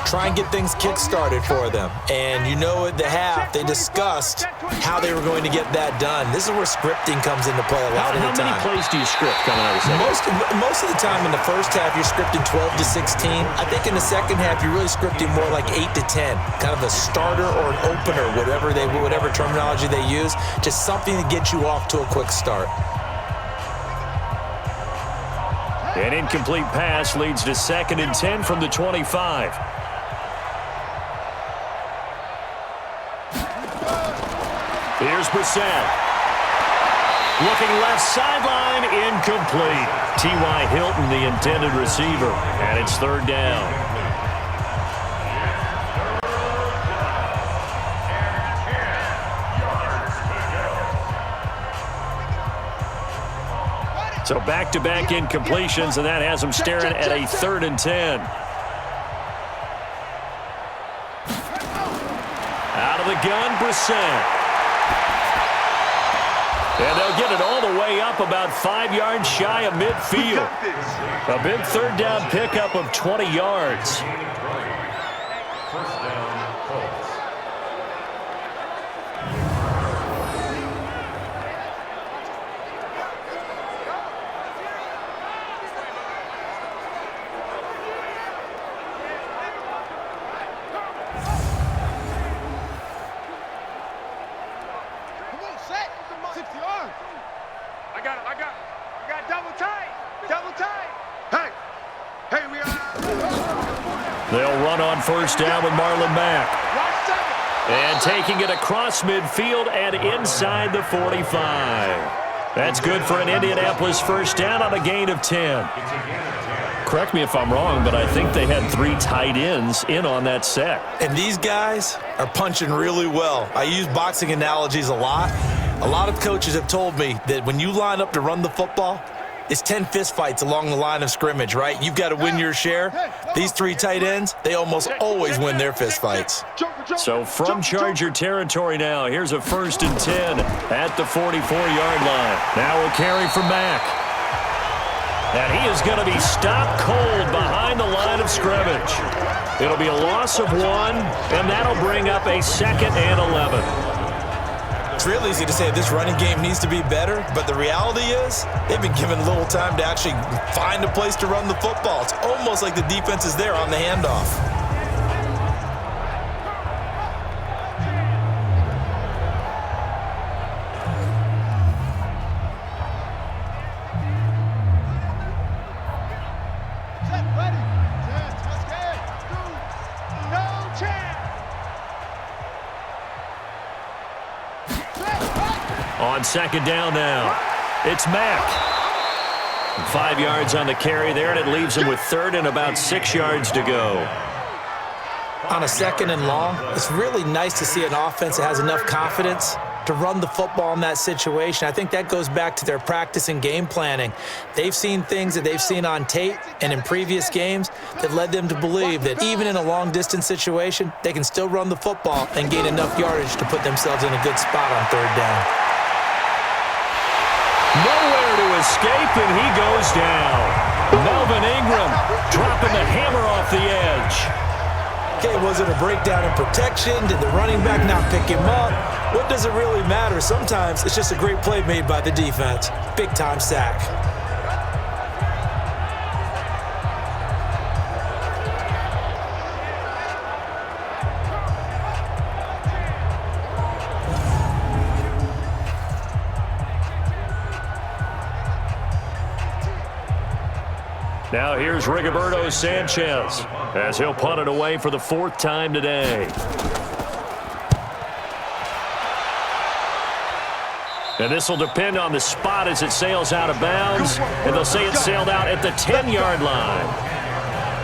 Try and get things kick-started for them. And you know at the half, they discussed how they were going to get that done. This is where scripting comes into play a lot of the time. How many plays do you script coming out of the second? Most of the time in the first half, you're scripting 12 to 16. I think in the second half, you're really scripting more like 8 to 10. Kind of a starter or an opener, whatever terminology they use. Just something to get you off to a quick start. An incomplete pass leads to 2nd and 10 from the 25. Here's Brissett. Looking left sideline, incomplete. T.Y. Hilton, the intended receiver, and it's 3rd down. So back-to-back incompletions, and that has them staring at a 3rd and 10. Out of the gun, Brissett. And they'll get it all the way up about 5 yards shy of midfield. A big 3rd down pickup of 20 yards. First down, Colts. I got double tight. Hey, we are. They'll run on first down with Marlon Mack. And taking it across midfield and inside the 45. That's good for an Indianapolis first down on a gain of 10. Correct me if I'm wrong, but I think they had 3 tight ends in on that set. And these guys are punching really well. I use boxing analogies a lot. A lot of coaches have told me that when you line up to run the football, it's 10 fistfights along the line of scrimmage, right? You've got to win your share. These 3 tight ends, they almost always win their fistfights. So from Charger territory now, here's a 1st and 10 at the 44-yard line. Now we'll carry from Mack. And he is going to be stopped cold behind the line of scrimmage. It'll be a loss of 1, and that'll bring up a 2nd and 11. It's real easy to say this running game needs to be better, but the reality is they've been given little time to actually find a place to run the football. It's almost like the defense is there on the handoff. on second down now. It's Mack. 5 yards on the carry there, and it leaves him with third and about 6 yards to go. On a second and long, it's really nice to see an offense that has enough confidence to run the football in that situation. I think that goes back to their practice and game planning. They've seen things that they've seen on tape and in previous games that led them to believe that even in a long-distance situation, they can still run the football and gain enough yardage to put themselves in a good spot on third down. Nowhere to escape, and he goes down. Melvin Ingram dropping the hammer off the edge. Okay, was it a breakdown in protection? Did the running back not pick him up? What does it really matter? Sometimes it's just a great play made by the defense. Big-time sack. Now here's Rigoberto Sanchez as he'll punt it away for the 4th time today. And this will depend on the spot as it sails out of bounds, and they'll say it sailed out at the 10-yard line.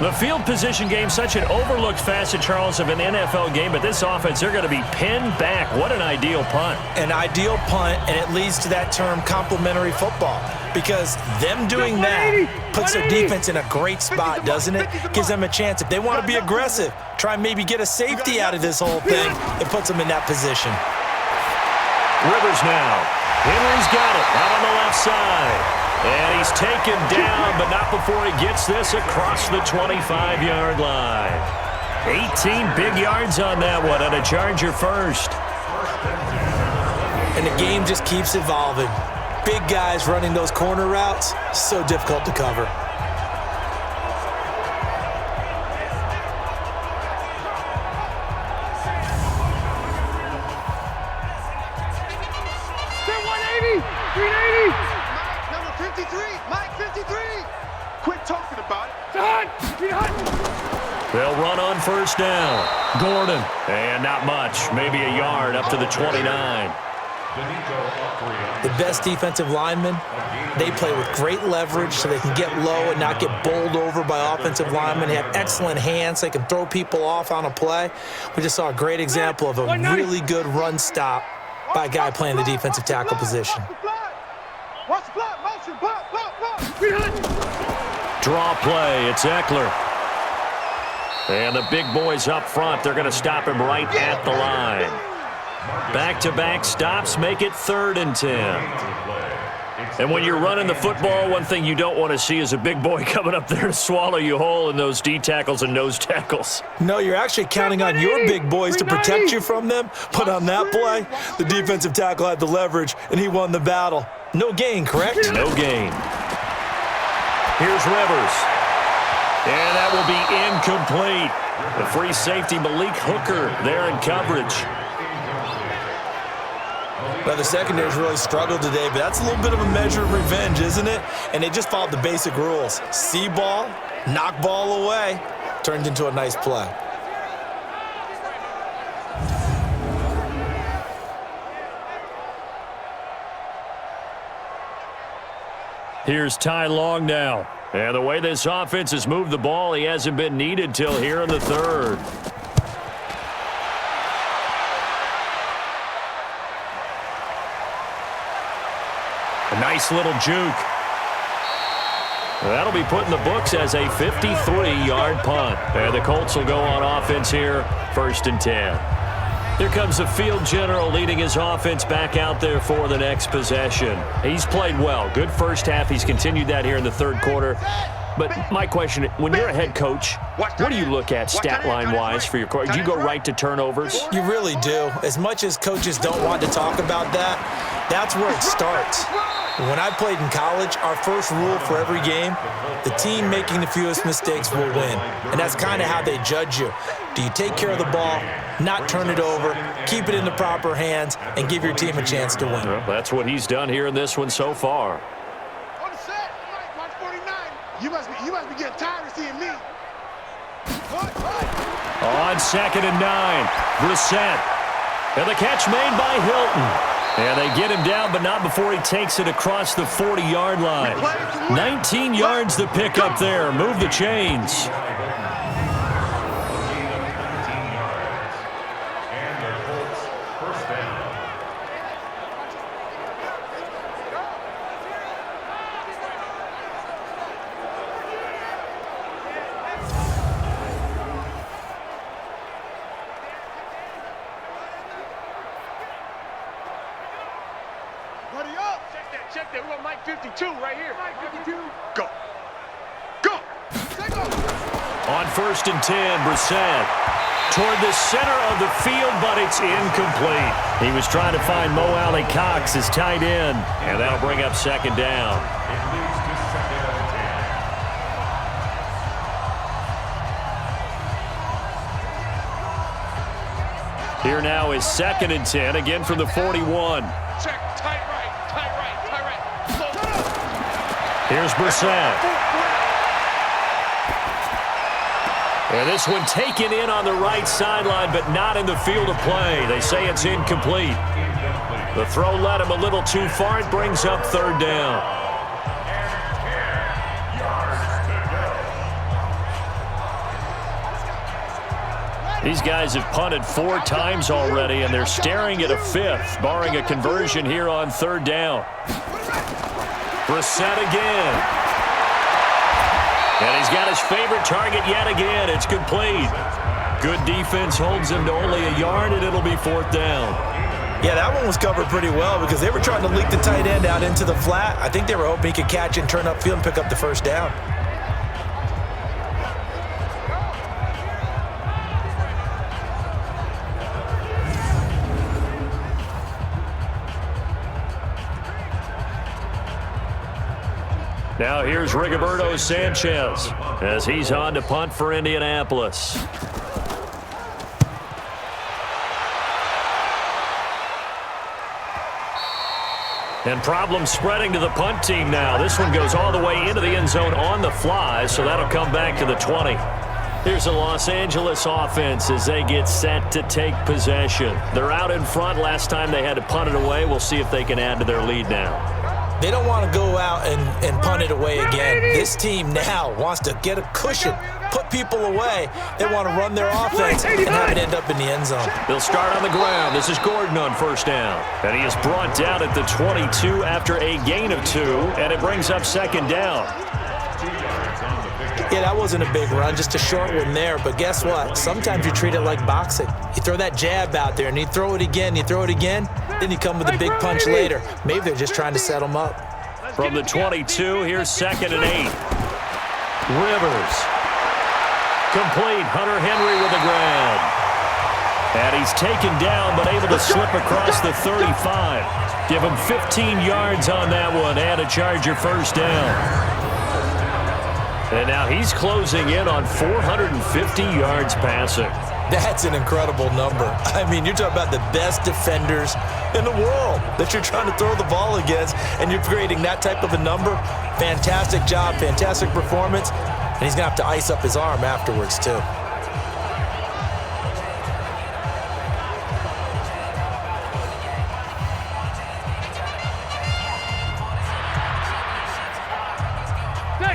The field position game, such an overlooked facet, Charles, of an NFL game, but this offense, they're going to be pinned back. What an ideal punt. An ideal punt, and it leads to that term complementary football, because them doing that puts their defense in a great spot, doesn't it? Gives them a chance. If they want to be aggressive, try and maybe get a safety out of this whole thing, it puts them in that position. Rivers now. Henry's got it out on the left side. And he's taken down, but not before he gets this across the 25-yard line. 18 big yards on that one, and a Charger first. And the game just keeps evolving. Big guys running those corner routes, so difficult to cover. They'll run on first down. Gordon. And not much. Maybe a yard up to the 29. The best defensive linemen, they play with great leverage so they can get low and not get bowled over by offensive linemen. They have excellent hands. They can throw people off on a play. We just saw a great example of a really good run stop by a guy playing the defensive tackle position. Draw play. It's Eckler. And the big boys up front, they're going to stop him right at the line. Back-to-back stops make it 3rd and 10. And when you're running the football, one thing you don't want to see is a big boy coming up there to swallow you whole in those D tackles and nose tackles. No, you're actually counting on your big boys to protect you from them. But on that play, the defensive tackle had the leverage, and he won the battle. No gain, correct? No gain. Here's Rivers. And that will be incomplete. The free safety, Malik Hooker, there in coverage. Well, the secondary's really struggled today, but that's a little bit of a measure of revenge, isn't it? And they just followed the basic rules. See ball, knock ball away, turned into a nice play. Here's Ty Long now. And the way this offense has moved the ball, he hasn't been needed till here in the 3rd. A nice little juke. That'll be put in the books as a 53-yard punt. And the Colts will go on offense here, 1st and 10. Here comes the field general leading his offense back out there for the next possession. He's played well. Good first half. He's continued that here in the 3rd quarter. But my question, when you're a head coach, what do you look at stat line-wise for your coach? Do you go right to turnovers? You really do. As much as coaches don't want to talk about that, that's where it starts. When I played in college, our first rule for every game, the team making the fewest mistakes will win. And that's kind of how they judge you. Do you take care of the ball, not turn it over, keep it in the proper hands, and give your team a chance to win? Well, that's what he's done here in this one so far. On the set, watch 49. You must be getting tired of seeing me. On 2nd and 9, Brissett. And the catch made by Hilton. And they get him down, but not before he takes it across the 40-yard line. 19 yards to pick up there. Move the chains. Check that. We got Mike 52 right here. Mike 52. Go. Go. On 1st and 10, Brissett toward the center of the field, but it's incomplete. He was trying to find Mo Alley Cox, his tight end, and that'll bring up 2nd down. Here now is 2nd and 10, again from the 41. Check. Tight right. Here's Brissett. And this one taken in on the right sideline, but not in the field of play. They say it's incomplete. The throw led him a little too far. It brings up 3rd down. These guys have punted 4 times already, and they're staring at a 5th, barring a conversion here on 3rd down. Brissett again. And he's got his favorite target yet again. It's complete. Good defense holds him to only a yard, and it'll be 4th down. Yeah, that one was covered pretty well because they were trying to leak the tight end out into the flat. I think they were hoping he could catch it and turn upfield and pick up the 1st down. Now here's Rigoberto Sanchez as he's on to punt for Indianapolis. And problems spreading to the punt team now. This one goes all the way into the end zone on the fly, so that'll come back to the 20. Here's the Los Angeles offense as they get set to take possession. They're out in front. Last time they had to punt it away. We'll see if they can add to their lead now. They don't want to go out and punt it away again. This team now wants to get a cushion, put people away. They want to run their offense and have it end up in the end zone. They'll start on the ground. This is Gordon on 1st down. And he is brought down at the 22 after a gain of 2, and it brings up 2nd down. Yeah, that wasn't a big run, just a short one there. But guess what? Sometimes you treat it like boxing. You throw that jab out there, and you throw it again, then you come with a big punch later. Maybe they're just trying to set them up. From the 22, here's 2nd and 8. Rivers. Complete. Hunter Henry with the grab. And he's taken down, but able to slip across the 35. Give him 15 yards on that one, and a Charger 1st down. And now he's closing in on 450 yards passing. That's an incredible number. I mean, you're talking about the best defenders in the world that you're trying to throw the ball against, and you're creating that type of a number. Fantastic job, fantastic performance, and he's going to have to ice up his arm afterwards, too.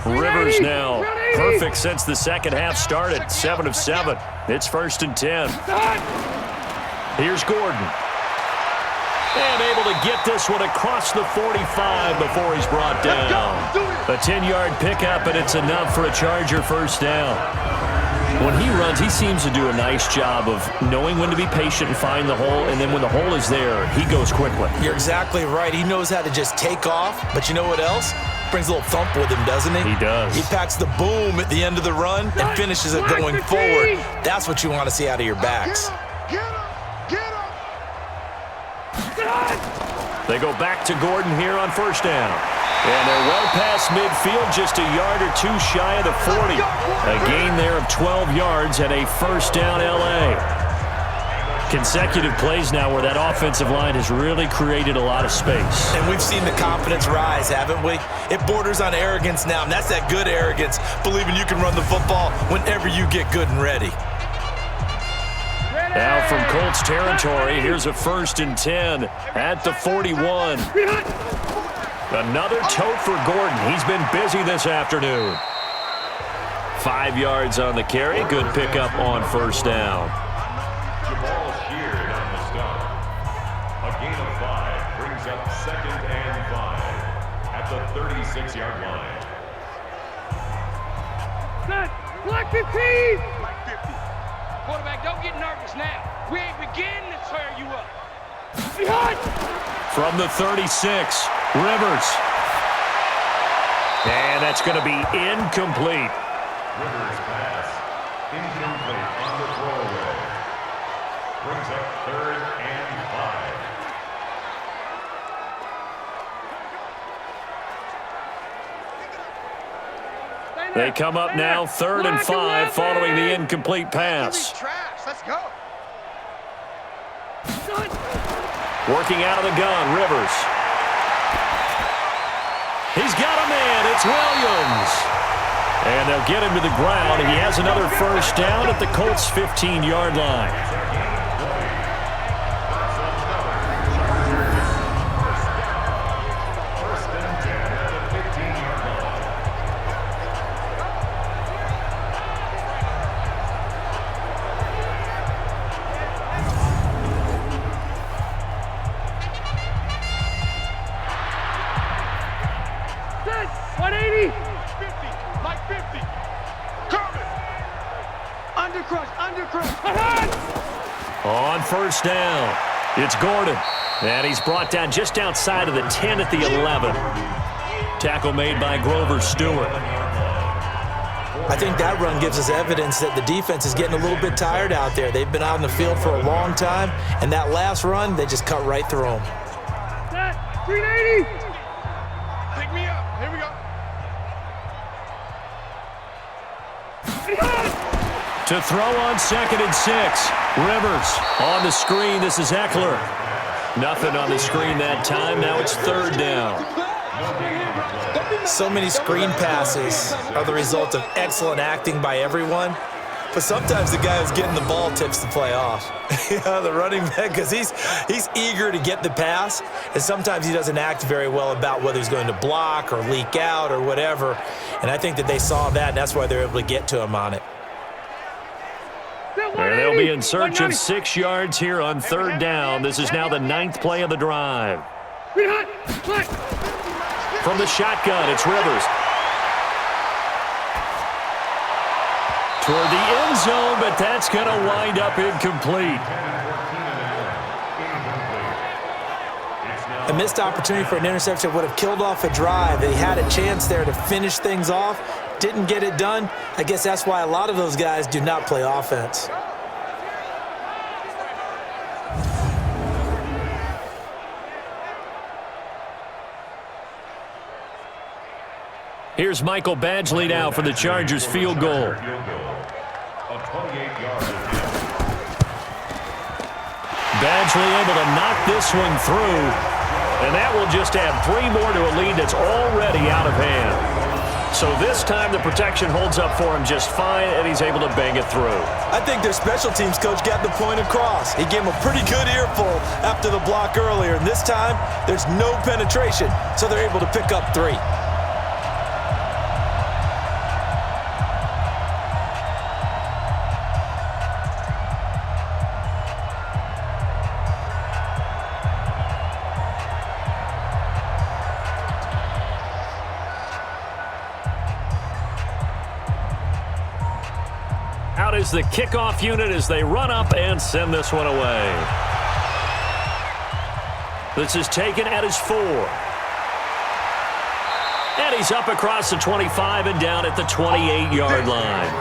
Rivers now perfect since the 2nd half started. 7 of 7. It's 1st and 10. Here's Gordon. And able to get this one across the 45 before he's brought down. A 10-yard pickup, and it's enough for a Charger 1st down. When he runs, he seems to do a nice job of knowing when to be patient and find the hole, and then when the hole is there, he goes quickly. You're exactly right. He knows how to just take off, but you know what else? Brings a little thump with him, doesn't he? He does. He packs the boom at the end of the run and finishes it going forward. That's what you want to see out of your backs. They go back to Gordon here on 1st down. And they're well past midfield, just a yard or 2 shy of the 40. A gain there of 12 yards and a 1st down L.A. Consecutive plays now where that offensive line has really created a lot of space. And we've seen the confidence rise, haven't we? It borders on arrogance now, and that's that good arrogance, believing you can run the football whenever you get good and ready. Ready? Now from Colts territory, here's a 1st and 10 at the 41. Another tote for Gordon. He's been busy this afternoon. 5 yards on the carry. Good pickup on 1st down. The ball sheared on the stop. A gain of 5 brings up 2nd and 5 at the 36-yard line. Set. Black 15. Black 50. Quarterback, don't get nervous now. We ain't beginning to tear you up. Behind. From the 36, Rivers. And that's going to be incomplete. Rivers pass. Incomplete on the throwaway. Brings up 3rd and 5. They come up now 3rd and 5 following the incomplete pass. Let's go. Working out of the gun, Rivers. He's got a man. It's Williams. And they'll get him to the ground. He has another 1st down at the Colts' 15-yard line. On 1st down, it's Gordon. And he's brought down just outside of the 10 at the 11. Tackle made by Grover Stewart. I think that run gives us evidence that the defense is getting a little bit tired out there. They've been out in the field for a long time, and that last run, they just cut right through them. Set. 380. Pick me up. Here we go. To throw on 2nd and 6. Rivers on the screen. This is Eckler. Nothing on the screen that time. Now it's 3rd down. So many screen passes are the result of excellent acting by everyone. But sometimes the guy who's getting the ball tips the play off. The running back, because he's eager to get the pass, and sometimes he doesn't act very well about whether he's going to block or leak out or whatever. And I think that they saw that, and that's why they're able to get to him on it. And they'll be in search of 6 yards here on 3rd down. This is now the 9th play of the drive. From the shotgun, it's Rivers. Toward the end zone, but that's going to wind up incomplete. A missed opportunity for an interception would have killed off a drive. They had a chance there to finish things off. Didn't get it done. I guess that's why a lot of those guys do not play offense. Here's Michael Badgley now for the Chargers field goal. A 28-yard attempt. Badgley able to knock this one through, and that will just add 3 more to a lead that's already out of hand. So this time the protection holds up for him just fine, and he's able to bang it through. I think their special teams coach got the point across. He gave him a pretty good earful after the block earlier, and this time there's no penetration, so they're able to pick up 3. Out is the kickoff unit as they run up and send this one away. This is taken at his 4. And he's up across the 25 and down at the 28-yard line.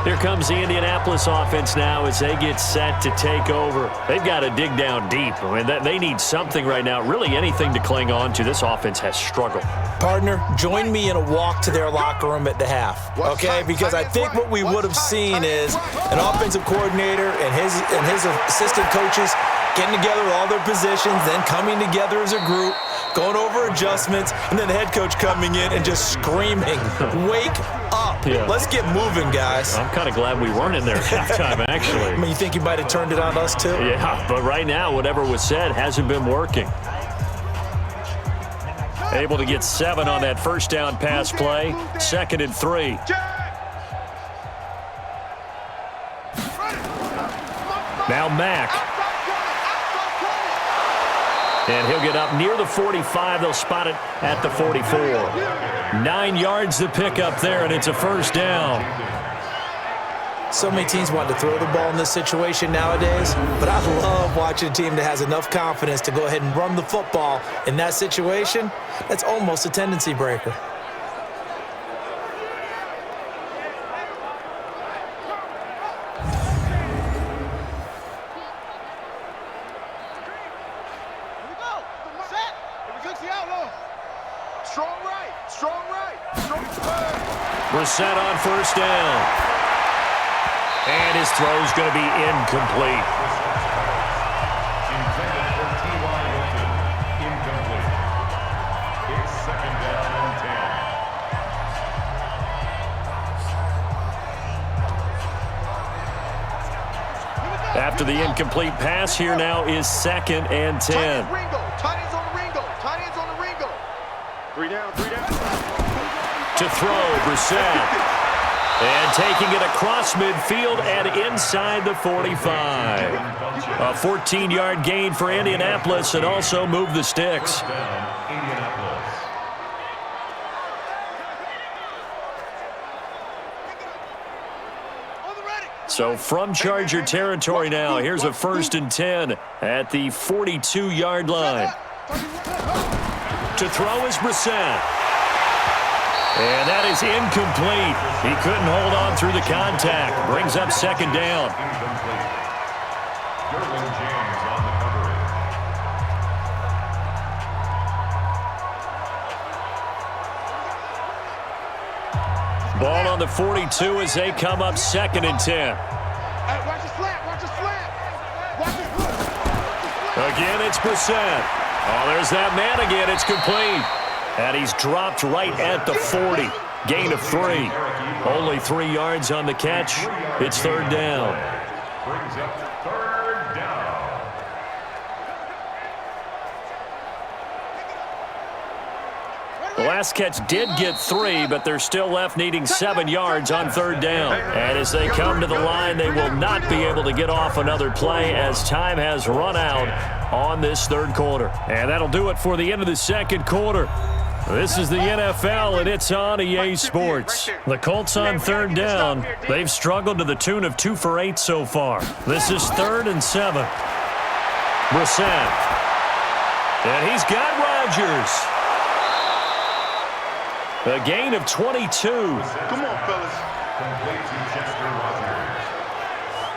Here comes the Indianapolis offense now as they get set to take over. They've got to dig down deep. I mean, they need something right now, really anything to cling on to. This offense has struggled. Partner, join me in a walk to their locker room at the half, okay? Because I think what we would have seen is an offensive coordinator and his assistant coaches getting together with all their positions, then coming together as a group, going over adjustments, and then the head coach coming in and just screaming, "Wake up!" Yeah. Let's get moving, guys. I'm kind of glad we weren't in there at halftime, actually. I mean, you think you might have turned it on us, too? Yeah, but right now, whatever was said hasn't been working. Able to get 7 on that first down pass play. 2nd and 3. Now Mack. And he'll get up near the 45. They'll spot it at the 44. 9 yards to pick up there, and it's a first down. So many teams want to throw the ball in this situation nowadays, but I love watching a team that has enough confidence to go ahead and run the football in that situation. That's almost a tendency breaker. Brissett on first down. And his throw's going to be incomplete. Intended for T.Y. Hilton. Incomplete. It's 2nd down and 10. After the incomplete pass, here now is 2nd and 10. Tight ends on the Ringo. Tight ends on the Ringo. 3 down, 3 down. To throw, Brissett. And taking it across midfield and inside the 45. A 14-yard gain for Indianapolis and also move the sticks. So from Charger territory now, here's a 1st and 10 at the 42-yard line. To throw is Brissett. And that is incomplete. He couldn't hold on through the contact. Brings up 2nd down. Ball on the 42 as they come up 2nd and 10. Watch the slant, watch the slant. Watch the Again, it's Brissett. Oh, there's that man again. It's complete. And he's dropped right at the 40. Gain of 3. Only 3 yards on the catch. It's 3rd down. Brings up 3rd down. The last catch did get 3, but they're still left needing 7 yards on 3rd down. And as they come to the line, they will not be able to get off another play as time has run out on this 3rd quarter. And that'll do it for the end of the 2nd quarter. This is the NFL, and it's on EA Sports. The Colts on 3rd down. They've struggled to the tune of 2 for 8 so far. This is 3rd and 7. Brissett. And he's got Rodgers. A gain of 22. Come on, fellas. Complete to Chester Rogers.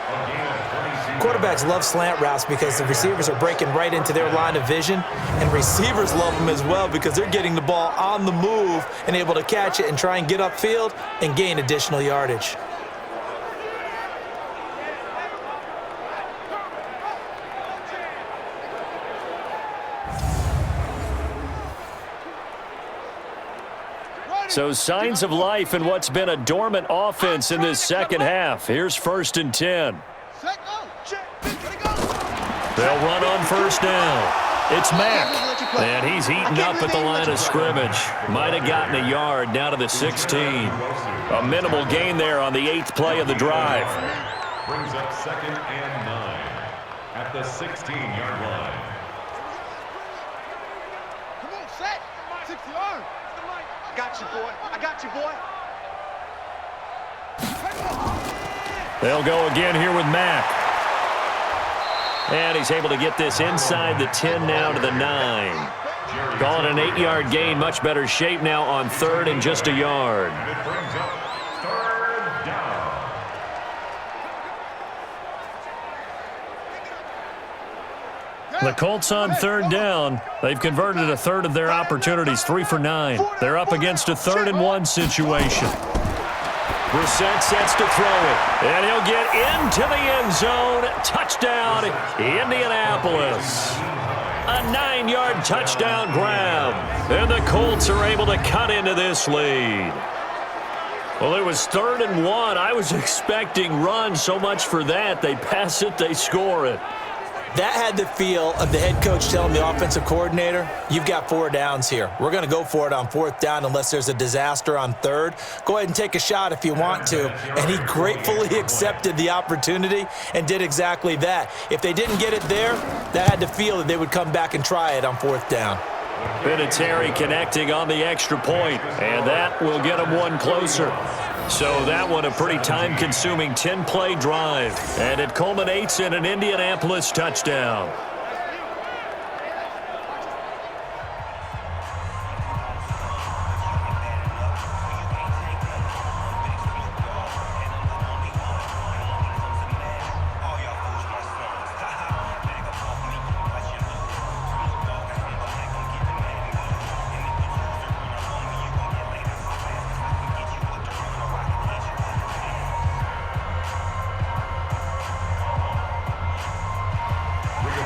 A gain of 22. Quarterbacks love slant routes because the receivers are breaking right into their line of vision, and receivers love them as well because they're getting the ball on the move and able to catch it and try and get upfield and gain additional yardage. So signs of life in what's been a dormant offense in this 2nd half. Here's 1st and 10. They'll run on 1st down. It's Mack. And he's eaten up at the line of scrimmage. Might have gotten a yard down to the 16. A minimal gain there on the 8th play of the drive. Brings up 2nd and 9 at the 16-yard line. Come on, set. 6 yards. I got you, boy. I got you, boy. They'll go again here with Mack. And he's able to get this inside the 10 now to the 9. Call it an 8-yard gain. Much better shape now on 3rd and just a yard. And it brings up 3rd down. The Colts on 3rd down. They've converted a third of their opportunities, 3 for 9. They're up against a 3rd and 1 situation. Brissett sets to throw it, and he'll get into the end zone. Touchdown, Indianapolis. A 9-yard touchdown grab, and the Colts are able to cut into this lead. Well, it was 3rd and 1. I was expecting runs. So much for that. They pass it, they score it. That had the feel of the head coach telling the offensive coordinator, you've got 4 downs here. We're going to go for it on 4th down unless there's a disaster on 3rd. Go ahead and take a shot if you want to. And he gratefully accepted the opportunity and did exactly that. If they didn't get it there, that had the feel that they would come back and try it on 4th down. Vinatieri connecting on the extra point, and that will get them one closer. So that one a pretty time-consuming 10-play drive, and it culminates in an Indianapolis touchdown.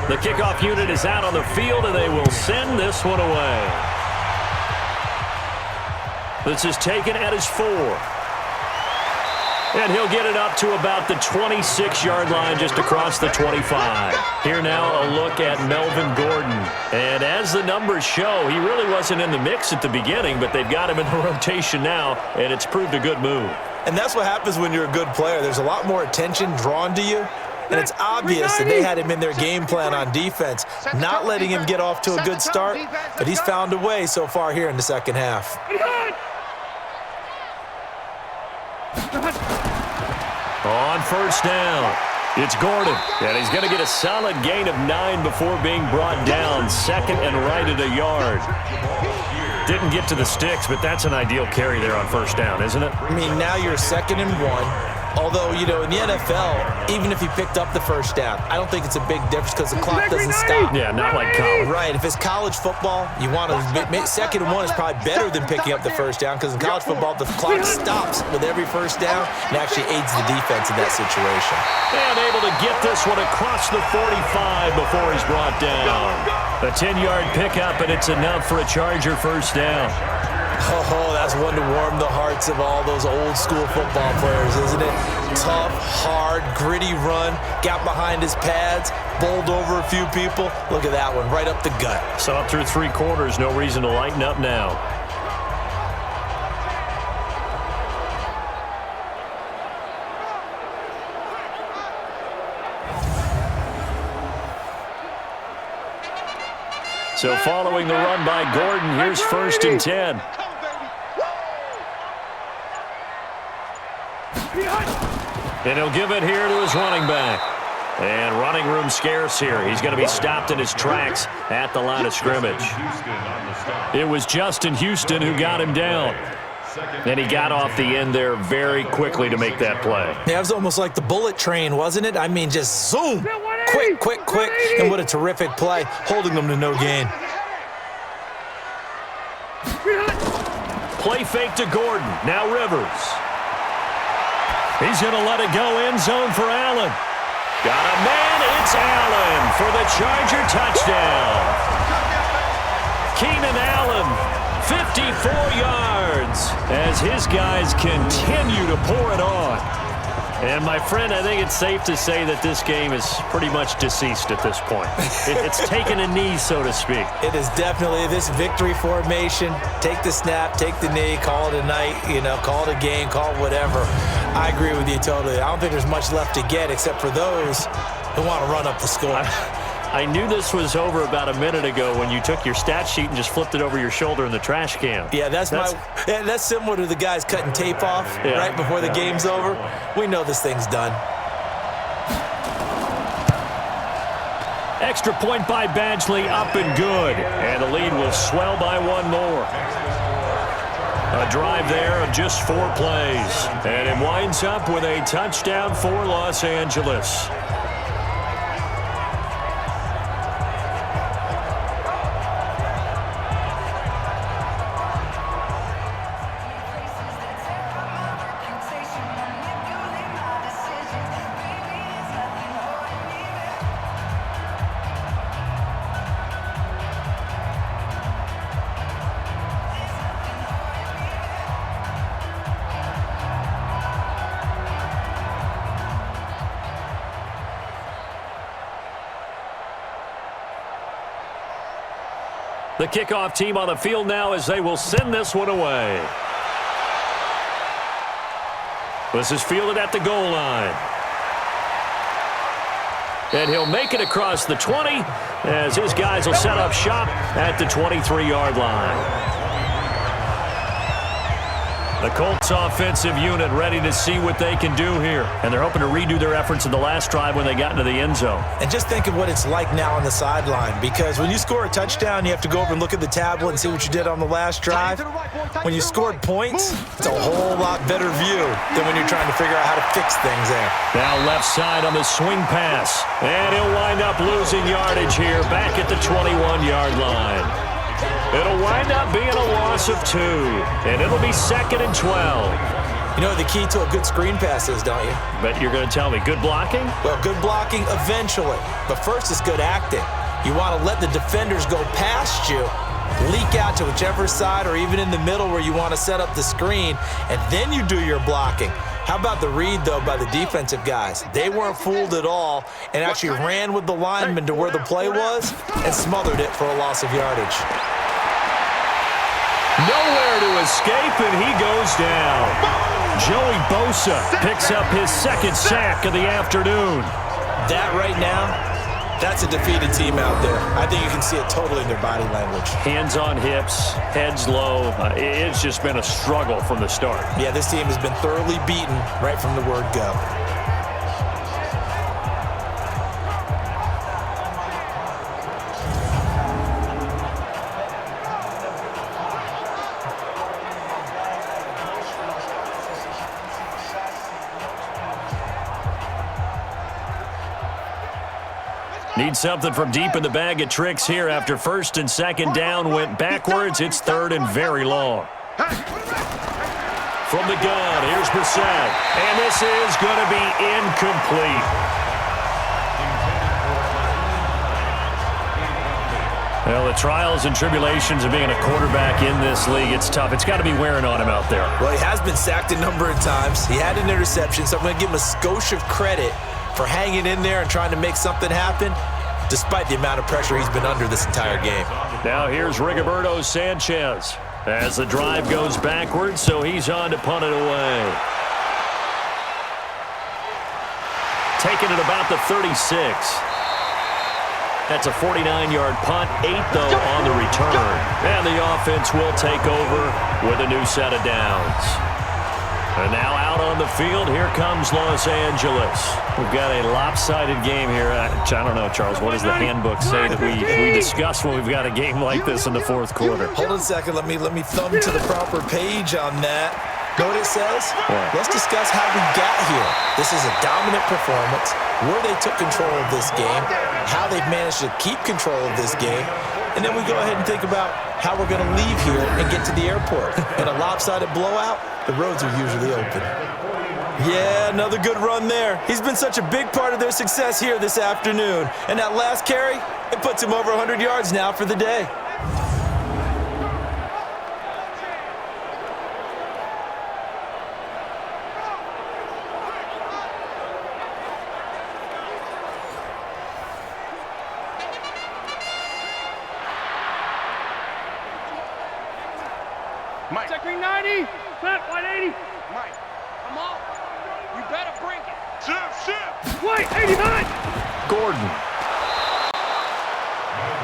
The kickoff unit is out on the field, and they will send this one away. This is taken at his 4. And he'll get it up to about the 26-yard line, just across the 25. Here now a look at Melvin Gordon. And as the numbers show, he really wasn't in the mix at the beginning, but they've got him in the rotation now, and it's proved a good move. And that's what happens when you're a good player. There's a lot more attention drawn to you. And it's obvious that they had him in their game plan on defense, not letting him get off to a good start, but he's found a way so far here in the second half. On 1st down, it's Gordon, and he's going to get a solid gain of 9 before being brought down, 2nd and right at a yard. Didn't get to the sticks, but that's an ideal carry there on 1st down, isn't it? I mean, now you're 2nd and 1. Although, you know, in the NFL, even if he picked up the 1st down, I don't think it's a big difference because the clock doesn't stop. Yeah, not like college. Right. If it's college football, you want to 2nd and 1 is probably better than picking up the 1st down because in college football, the clock stops with every 1st down and actually aids the defense in that situation. And able to get this one across the 45 before he's brought down. A 10-yard pickup, and it's enough for a Charger 1st down. Oh, that's one to warm the hearts of all those old-school football players, isn't it? Tough, hard, gritty run, got behind his pads, bowled over a few people. Look at that one, right up the gut. Saw it through 3 quarters, no reason to lighten up now. So following the run by Gordon, here's 1st and 10. And he'll give it here to his running back. And running room scarce here. He's going to be stopped in his tracks at the line of scrimmage. It was Justin Houston who got him down. And he got off the end there very quickly to make that play. Yeah, it was almost like the bullet train, wasn't it? I mean, just zoom. Quick, quick, quick. And what a terrific play, holding them to no gain. Play fake to Gordon. Now Rivers. He's going to let it go end zone for Allen. Got a man. It's Allen for the Charger touchdown. Keenan Allen, 54 yards as his guys continue to pour it on. And, my friend, I think it's safe to say that this game is pretty much deceased at this point. It's taken a knee, so to speak. It is definitely this victory formation. Take the snap, take the knee, call it a night, you know, call it a game, call it whatever. I agree with you totally. I don't think there's much left to get except for those who want to run up the score. I knew this was over about a minute ago when you took your stat sheet and just flipped it over your shoulder in the trash can. Yeah, that's similar to the guys cutting tape off right before the game's over. We know this thing's done. Extra point by Badgley, up and good. And the lead will swell by 1 more. A drive there of just 4 plays. And it winds up with a touchdown for Los Angeles. The kickoff team on the field now as they will send this one away. This is fielded at the goal line. And he'll make it across the 20 as his guys will set up shop at the 23-yard line. The Colts offensive unit ready to see what they can do here. And they're hoping to redo their efforts in the last drive when they got into the end zone. And just think of what it's like now on the sideline, because when you score a touchdown, you have to go over and look at the tablet and see what you did on the last drive. When you scored points, it's a whole lot better view than when you're trying to figure out how to fix things there. Now left side on the swing pass. And he'll wind up losing yardage here back at the 21-yard line. It'll wind up being a loss of 2, and it'll be 2nd and 12. You know what the key to a good screen pass is, don't you? Bet you're going to tell me good blocking? Well, good blocking eventually, but first is good acting. You want to let the defenders go past you, leak out to whichever side or even in the middle where you want to set up the screen, and then you do your blocking. How about the read, though, by the defensive guys? They weren't fooled at all and actually ran with the lineman to where the play was and smothered it for a loss of yardage. Nowhere to escape, and he goes down. Joey Bosa picks up his 2nd sack of the afternoon. That right now, that's a defeated team out there. I think you can see it totally in their body language. Hands on hips, heads low. It's just been a struggle from the start. Yeah, this team has been thoroughly beaten right from the word go. Need something from deep in the bag of tricks here after 1st and 2nd down went backwards. It's 3rd and very long. From the gun, here's Brissett. And this is going to be incomplete. Well, the trials and tribulations of being a quarterback in this league, it's tough. It's got to be wearing on him out there. Well, he has been sacked a number of times. He had an interception, so I'm going to give him a skosh of credit for hanging in there and trying to make something happen, despite the amount of pressure he's been under this entire game. Now here's Rigoberto Sanchez as the drive goes backwards, so he's on to punt it away. Taking it about the 36. That's a 49-yard punt, 8 though on the return. And the offense will take over with a new set of downs. And now out on the field, here comes Los Angeles. We've got a lopsided game here. I don't know, Charles, what does the handbook say that we discuss when we've got a game like this in the 4th quarter? Hold on a second. Let me thumb to the proper page on that. Know what it says? Yeah. Let's discuss how we got here. This is a dominant performance, where they took control of this game, how they've managed to keep control of this game, and then we go ahead and think about how we're going to leave here and get to the airport. In a lopsided blowout, the roads are usually open. Yeah, another good run there. He's been such a big part of their success here this afternoon. And that last carry, it puts him over 100 yards now for the day. Mike. Check green 90. Snap, white 80. Mike, come on. You better bring it. Shift. White 89. Gordon.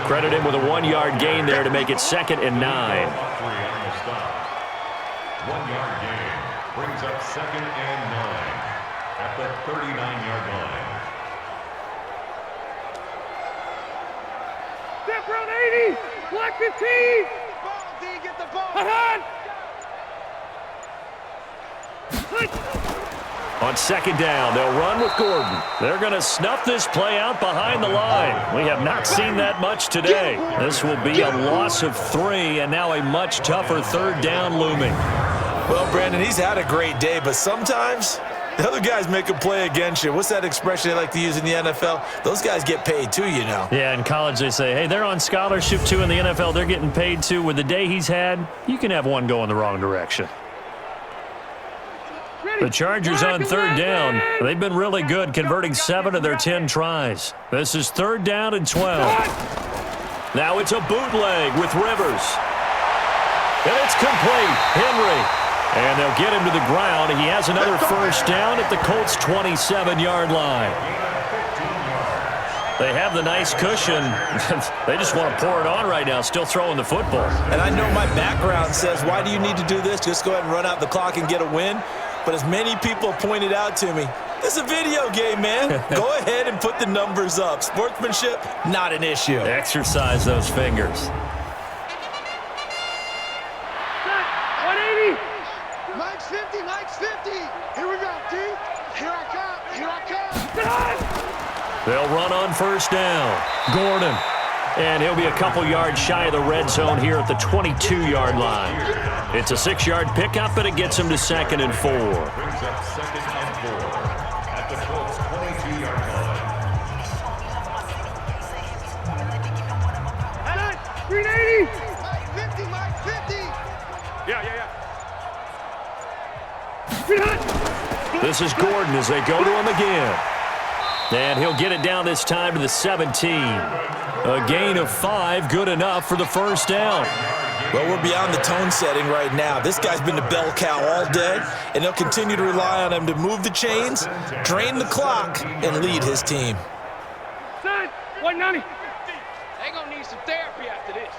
Credit him with a 1-yard gain there to make it 2nd and 9. 1-yard gain brings up 2nd and 9 at the 39-yard line. Step round 80. Black 15. Get the ball. Ahead. On 2nd down, they'll run with Gordon. They're going to snuff this play out behind the line. We have not seen that much today. This will be a loss of 3, and now a much tougher 3rd down looming. Well, Brandon, he's had a great day, but sometimes the other guys make a play against you. What's that expression they like to use in the NFL? Those guys get paid too, you know. Yeah, in college they say, hey, they're on scholarship too. In the NFL, they're getting paid too. With the day he's had, you can have one go in the wrong direction. The Chargers on 3rd down. They've been really good, converting 7 of their 10 tries. This is 3rd down and 12. Now it's a bootleg with Rivers. And it's complete. Henry. And they'll get him to the ground. He has another first down at the Colts' 27-yard line. They have the nice cushion. They just want to pour it on right now, still throwing the football. And I know my background says, why do you need to do this? Just go ahead and run out the clock and get a win. But as many people pointed out to me, it's a video game, man. Go ahead and put the numbers up. Sportsmanship, not an issue. Exercise those fingers. 180. Mike's 50, Mike's 50. Here we go, D. Here I come, here I come. They'll run on first down. Gordon. And he'll be a couple yards shy of the red zone here at the 22-yard line. It's a 6-yard pickup, but it gets him to 2nd and 4. Brings up 2nd and 4 at the Colts' 22-yard line. 380. Mike 50, Mike 50. Yeah. This is Gordon as they go to him again. And he'll get it down this time to the 17. A gain of 5, good enough for the first down. Well, we're beyond the tone setting right now. This guy's been the bell cow all day, and they'll continue to rely on him to move the chains, drain the clock, and lead his team. Son, 190. They gonna need some therapy after this.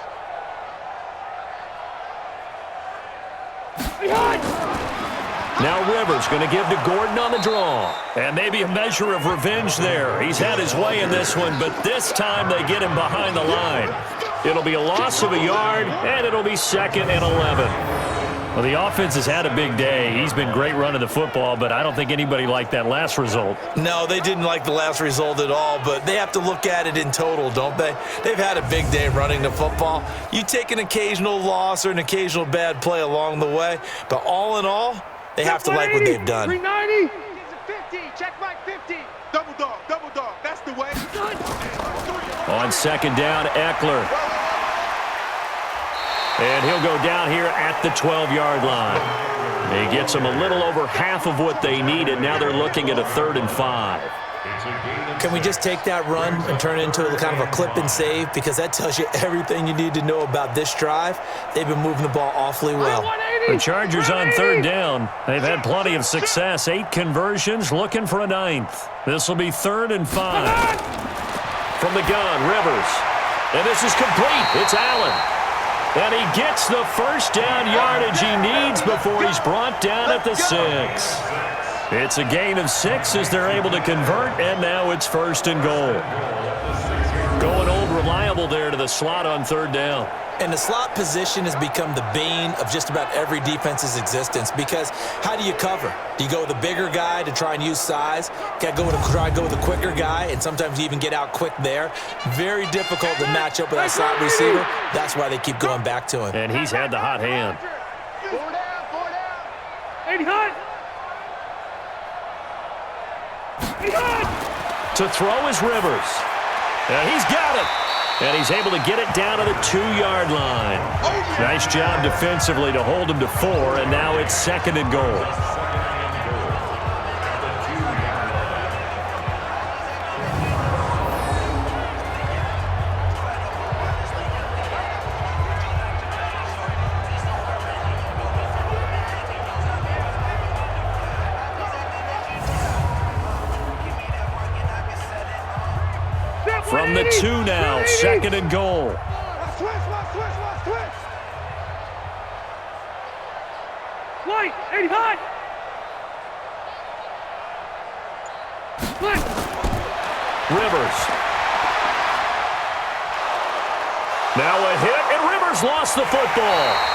Now Rivers going to give to Gordon on the draw. And maybe a measure of revenge there. He's had his way in this one, but this time they get him behind the line. It'll be a loss of a yard, and it'll be 2nd and 11. Well, the offense has had a big day. He's been great running the football, but I don't think anybody liked that last result. No, they didn't like the last result at all, but they have to look at it in total, don't they? They've had a big day running the football. You take an occasional loss or an occasional bad play along the way, but all in all, they have to like what they've done. 390. 50, check Mike 50. Double dog, that's the way. On 2nd down, Eckler. And he'll go down here at the 12-yard line. He gets them a little over half of what they needed. Now they're looking at a 3rd and 5. Can we just take that run and turn it into a kind of a clip and save? Because that tells you everything you need to know about this drive. They've been moving the ball awfully well. The Chargers on 3rd down. They've had plenty of success. 8 conversions, looking for a 9th. This will be 3rd and 5. From the gun, Rivers. And this is complete. It's Allen. And he gets the first down yardage he needs before he's brought down at the 6. It's a gain of 6 as they're able to convert, and now it's 1st and goal. Going old reliable there to the slot on 3rd down. And the slot position has become the bane of just about every defense's existence, because how do you cover? Do you go with the bigger guy to try and use size? Got to try and go with the quicker guy, and sometimes you even get out quick there. Very difficult to match up with that slot receiver. That's why they keep going back to him. And he's had the hot hand. 4 down. 80 hot. To throw is Rivers. And he's got it. And he's able to get it down to the 2-yard line. Nice job defensively to hold him to 4, and now it's 2nd and goal. From the 2 now, 2nd and goal. Switch. White, 80 hot. Rivers. Now a hit, and Rivers lost the football.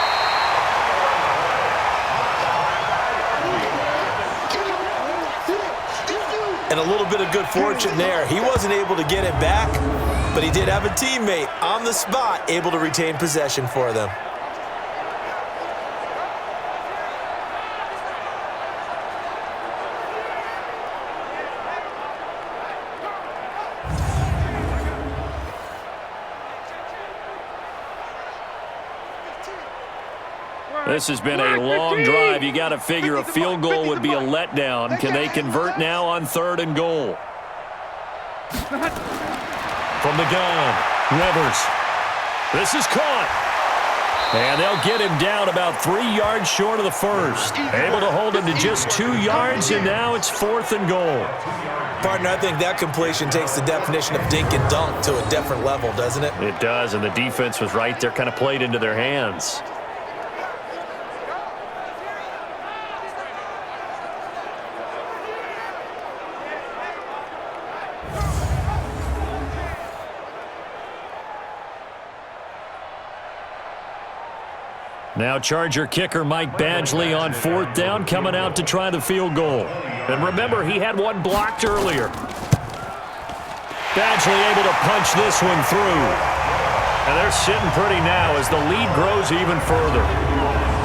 And a little bit of good fortune there. He wasn't able to get it back, but he did have a teammate on the spot able to retain possession for them. This has been a long drive. You got to figure a field goal would be a letdown. Can they convert now on 3rd and goal? From the gun, Rivers. This is caught. And they'll get him down about 3 yards short of the first. Able to hold him to just 2 yards, and now it's 4th and goal. Partner, I think that completion takes the definition of dink and dunk to a different level, doesn't it? It does, and the defense was right there, kind of played into their hands. Now Charger kicker Mike Badgley on 4th down, coming out to try the field goal. And remember, he had one blocked earlier. Badgley able to punch this one through. And they're sitting pretty now as the lead grows even further.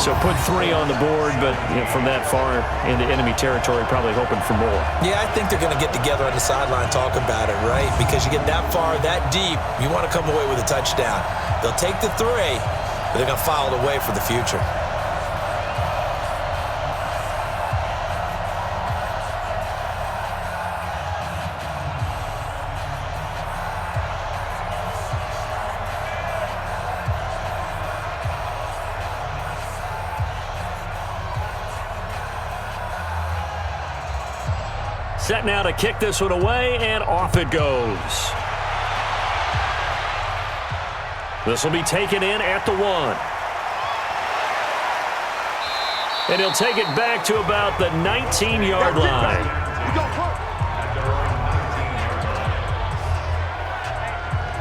So put 3 on the board, but from that far into enemy territory, probably hoping for more. Yeah, I think they're going to get together on the sideline, talk about it, right? Because you get that far, that deep, you want to come away with a touchdown. They'll take the 3. But they're going to file it away for the future. Set now to kick this one away, and off it goes. This will be taken in at the 1. And he'll take it back to about the 19-yard line.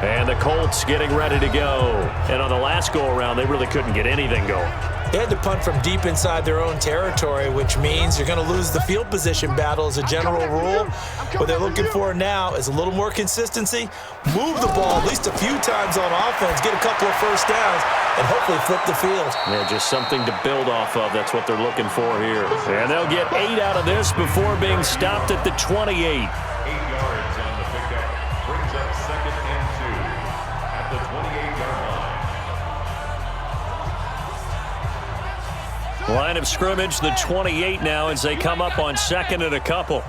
And the Colts getting ready to go. And on the last go-around, they really couldn't get anything going. They had to punt from deep inside their own territory, which means you're going to lose the field position battle as a general rule. What they're looking for now is a little more consistency, move the ball at least a few times on offense, get a couple of first downs, and hopefully flip the field. Yeah, just something to build off of. That's what they're looking for here. And they'll get 8 out of this before being stopped at the 28. 8 yards on the pickup. Brings up 2nd and 2 at the 28-yard line. Line of scrimmage, the 28 now as they come up on 2nd and a couple.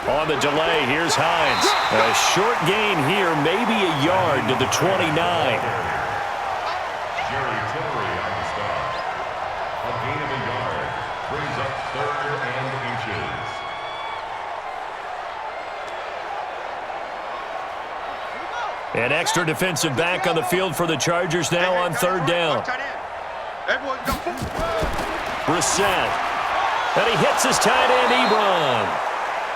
On the delay, here's Hines. A short gain here, maybe a yard to the 29. Jerry Tillery on the start. A gain of a yard. Brings up 3rd and inches. An extra defensive back on the field for the Chargers now on 3rd down. Brissett. And he hits his tight end, Ebron.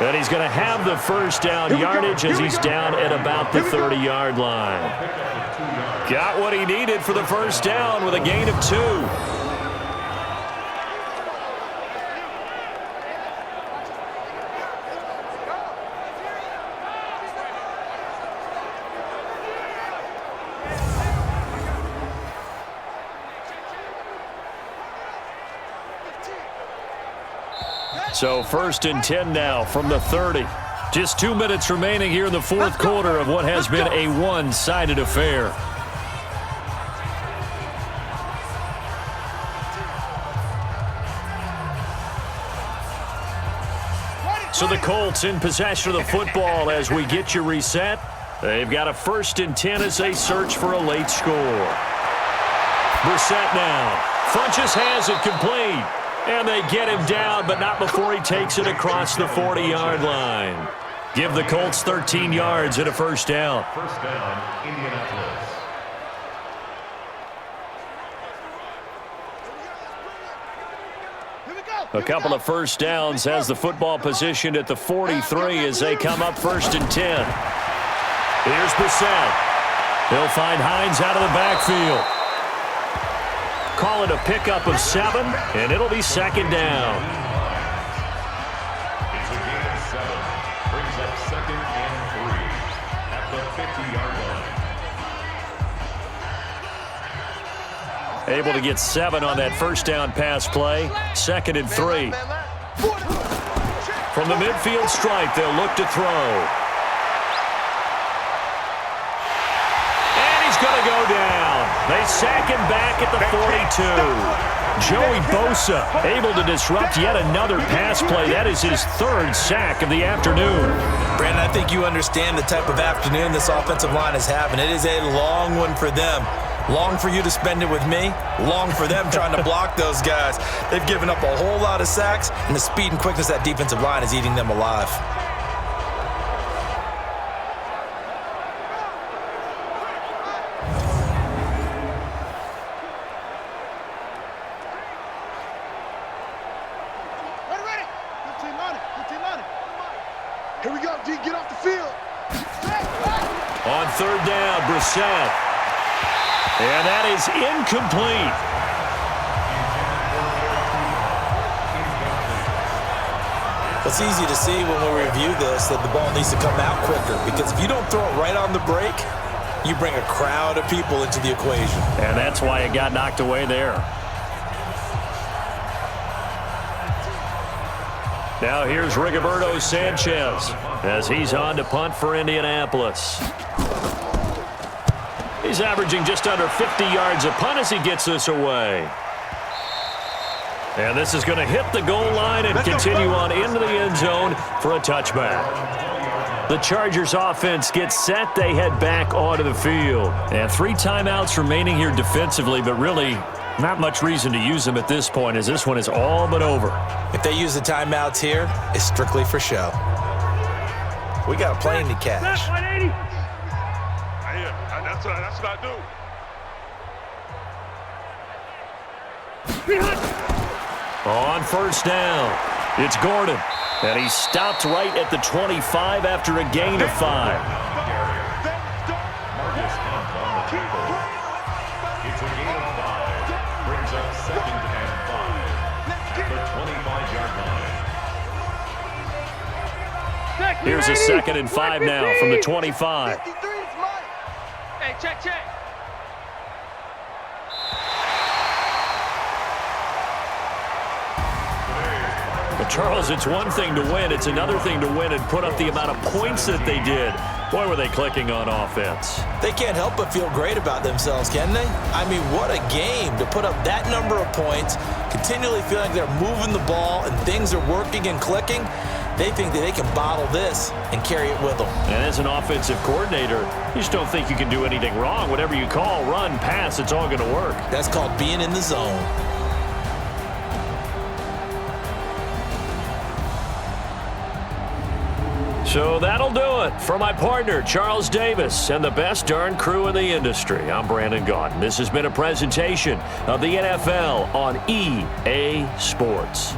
And he's going to have the first down yardage as he's down at about the 30-yard line. Got what he needed for the first down with a gain of 2. So 1st and 10 now from the 30. Just 2 minutes remaining here in the 4th quarter of what has been a one-sided affair. So the Colts in possession of the football as we get you reset. They've got a 1st and 10 as they search for a late score. Brissett now. Funches has it complete. And they get him down, but not before he takes it across the 40-yard line. Give the Colts 13 yards and a first down. First down, Indianapolis. A couple of first downs has the football positioned at the 43 as they come up 1st and 10. Here's Brissett. He'll find Hines out of the backfield. Call it a pickup of 7, and it'll be 2nd down. It's a gain of 7. Brings up 2nd and 3 at the 50-yard line. Able to get 7 on that first down pass play. 2nd and 3. From the midfield stripe, they'll look to throw. And he's going to go down. They sack him back at the 42. Joey Bosa able to disrupt yet another pass play. That is his third sack of the afternoon. Brandon, I think you understand the type of afternoon this offensive line is having. It is a long one for them. Long for you to spend it with me. Long for them trying to block those guys. They've given up a whole lot of sacks, and the speed and quickness of that defensive line is eating them alive. Here we go, D. Get off the field. On third down, Brissett. And that is incomplete. It's easy to see when we review this that the ball needs to come out quicker, because if you don't throw it right on the break, you bring a crowd of people into the equation. And that's why it got knocked away there. Now here's Rigoberto Sanchez as he's on to punt for Indianapolis. He's averaging just under 50 yards a punt as he gets this away. And this is going to hit the goal line and continue on into the end zone for a touchback. The Chargers offense gets set. They head back onto the field. And 3 timeouts remaining here defensively, but really not much reason to use them at this point, as this one is all but over. If they use the timeouts here, it's strictly for show. We got a plane to catch. That's what I do. On first down, it's Gordon. And he stopped right at the 25 after a gain of 5. It's a gain of 5. Brings up 2nd and 5 at the 25-yard line. Here's a 2nd and 5 now from the 25. Hey, check. But Charles, it's one thing to win. It's another thing to win and put up the amount of points that they did. Boy, were they clicking on offense. They can't help but feel great about themselves, can they? I mean, what a game to put up that number of points, continually feeling like they're moving the ball and things are working and clicking. They think that they can bottle this and carry it with them. And as an offensive coordinator, you just don't think you can do anything wrong. Whatever you call, run, pass, it's all going to work. That's called being in the zone. So that'll do it for my partner, Charles Davis, and the best darn crew in the industry. I'm Brandon Gaudin. This has been a presentation of the NFL on EA Sports.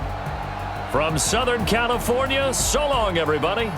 From Southern California, so long, everybody.